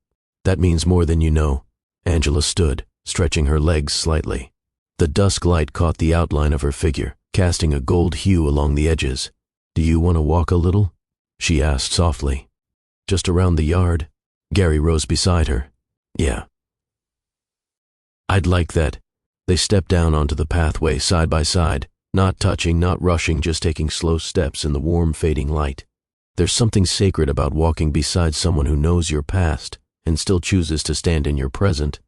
"That means more than you know." Angela stood, stretching her legs slightly. The dusk light caught the outline of her figure, casting a gold hue along the edges. "Do you want to walk a little?" she asked softly. "Just around the yard?" Gary rose beside her. "Yeah. I'd like that." They stepped down onto the pathway side by side, not touching, not rushing, just taking slow steps in the warm, fading light. There's something sacred about walking beside someone who knows your past and still chooses to stand in your present.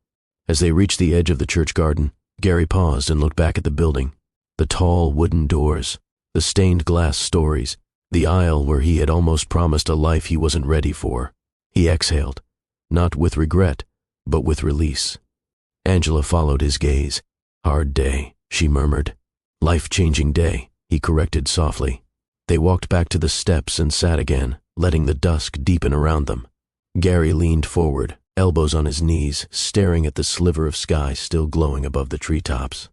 As they reached the edge of the church garden, Gary paused and looked back at the building. The tall wooden doors, the stained glass stories, the aisle where he had almost promised a life he wasn't ready for. He exhaled, not with regret, but with release. Angela followed his gaze. "Hard day," she murmured. "Life-changing day," he corrected softly. They walked back to the steps and sat again, letting the dusk deepen around them. Gary leaned forward, elbows on his knees, staring at the sliver of sky still glowing above the treetops.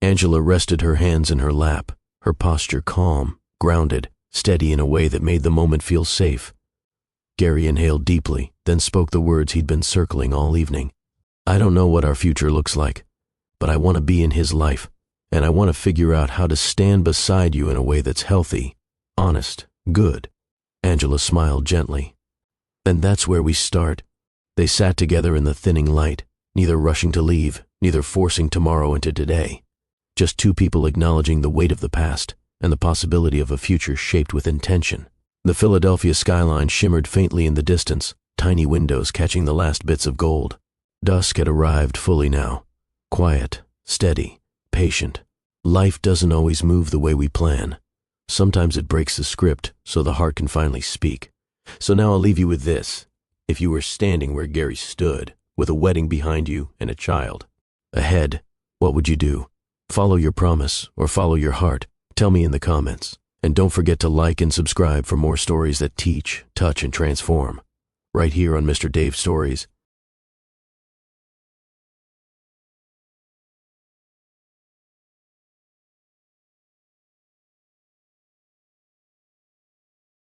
Angela rested her hands in her lap, her posture calm, grounded, steady in a way that made the moment feel safe. Gary inhaled deeply, then spoke the words he'd been circling all evening. "I don't know what our future looks like, but I want to be in his life, and I want to figure out how to stand beside you in a way that's healthy, honest, good." Angela smiled gently. "And that's where we start." They sat together in the thinning light, neither rushing to leave, neither forcing tomorrow into today. Just two people acknowledging the weight of the past and the possibility of a future shaped with intention. The Philadelphia skyline shimmered faintly in the distance, tiny windows catching the last bits of gold. Dusk had arrived fully now. Quiet, steady, patient. Life doesn't always move the way we plan. Sometimes it breaks the script so the heart can finally speak. So now I'll leave you with this. If you were standing where Gary stood, with a wedding behind you and a child ahead, what would you do? Follow your promise or follow your heart? Tell me in the comments. And don't forget to like and subscribe for more stories that teach, touch, and transform. Right here on Mr. Dave Stories.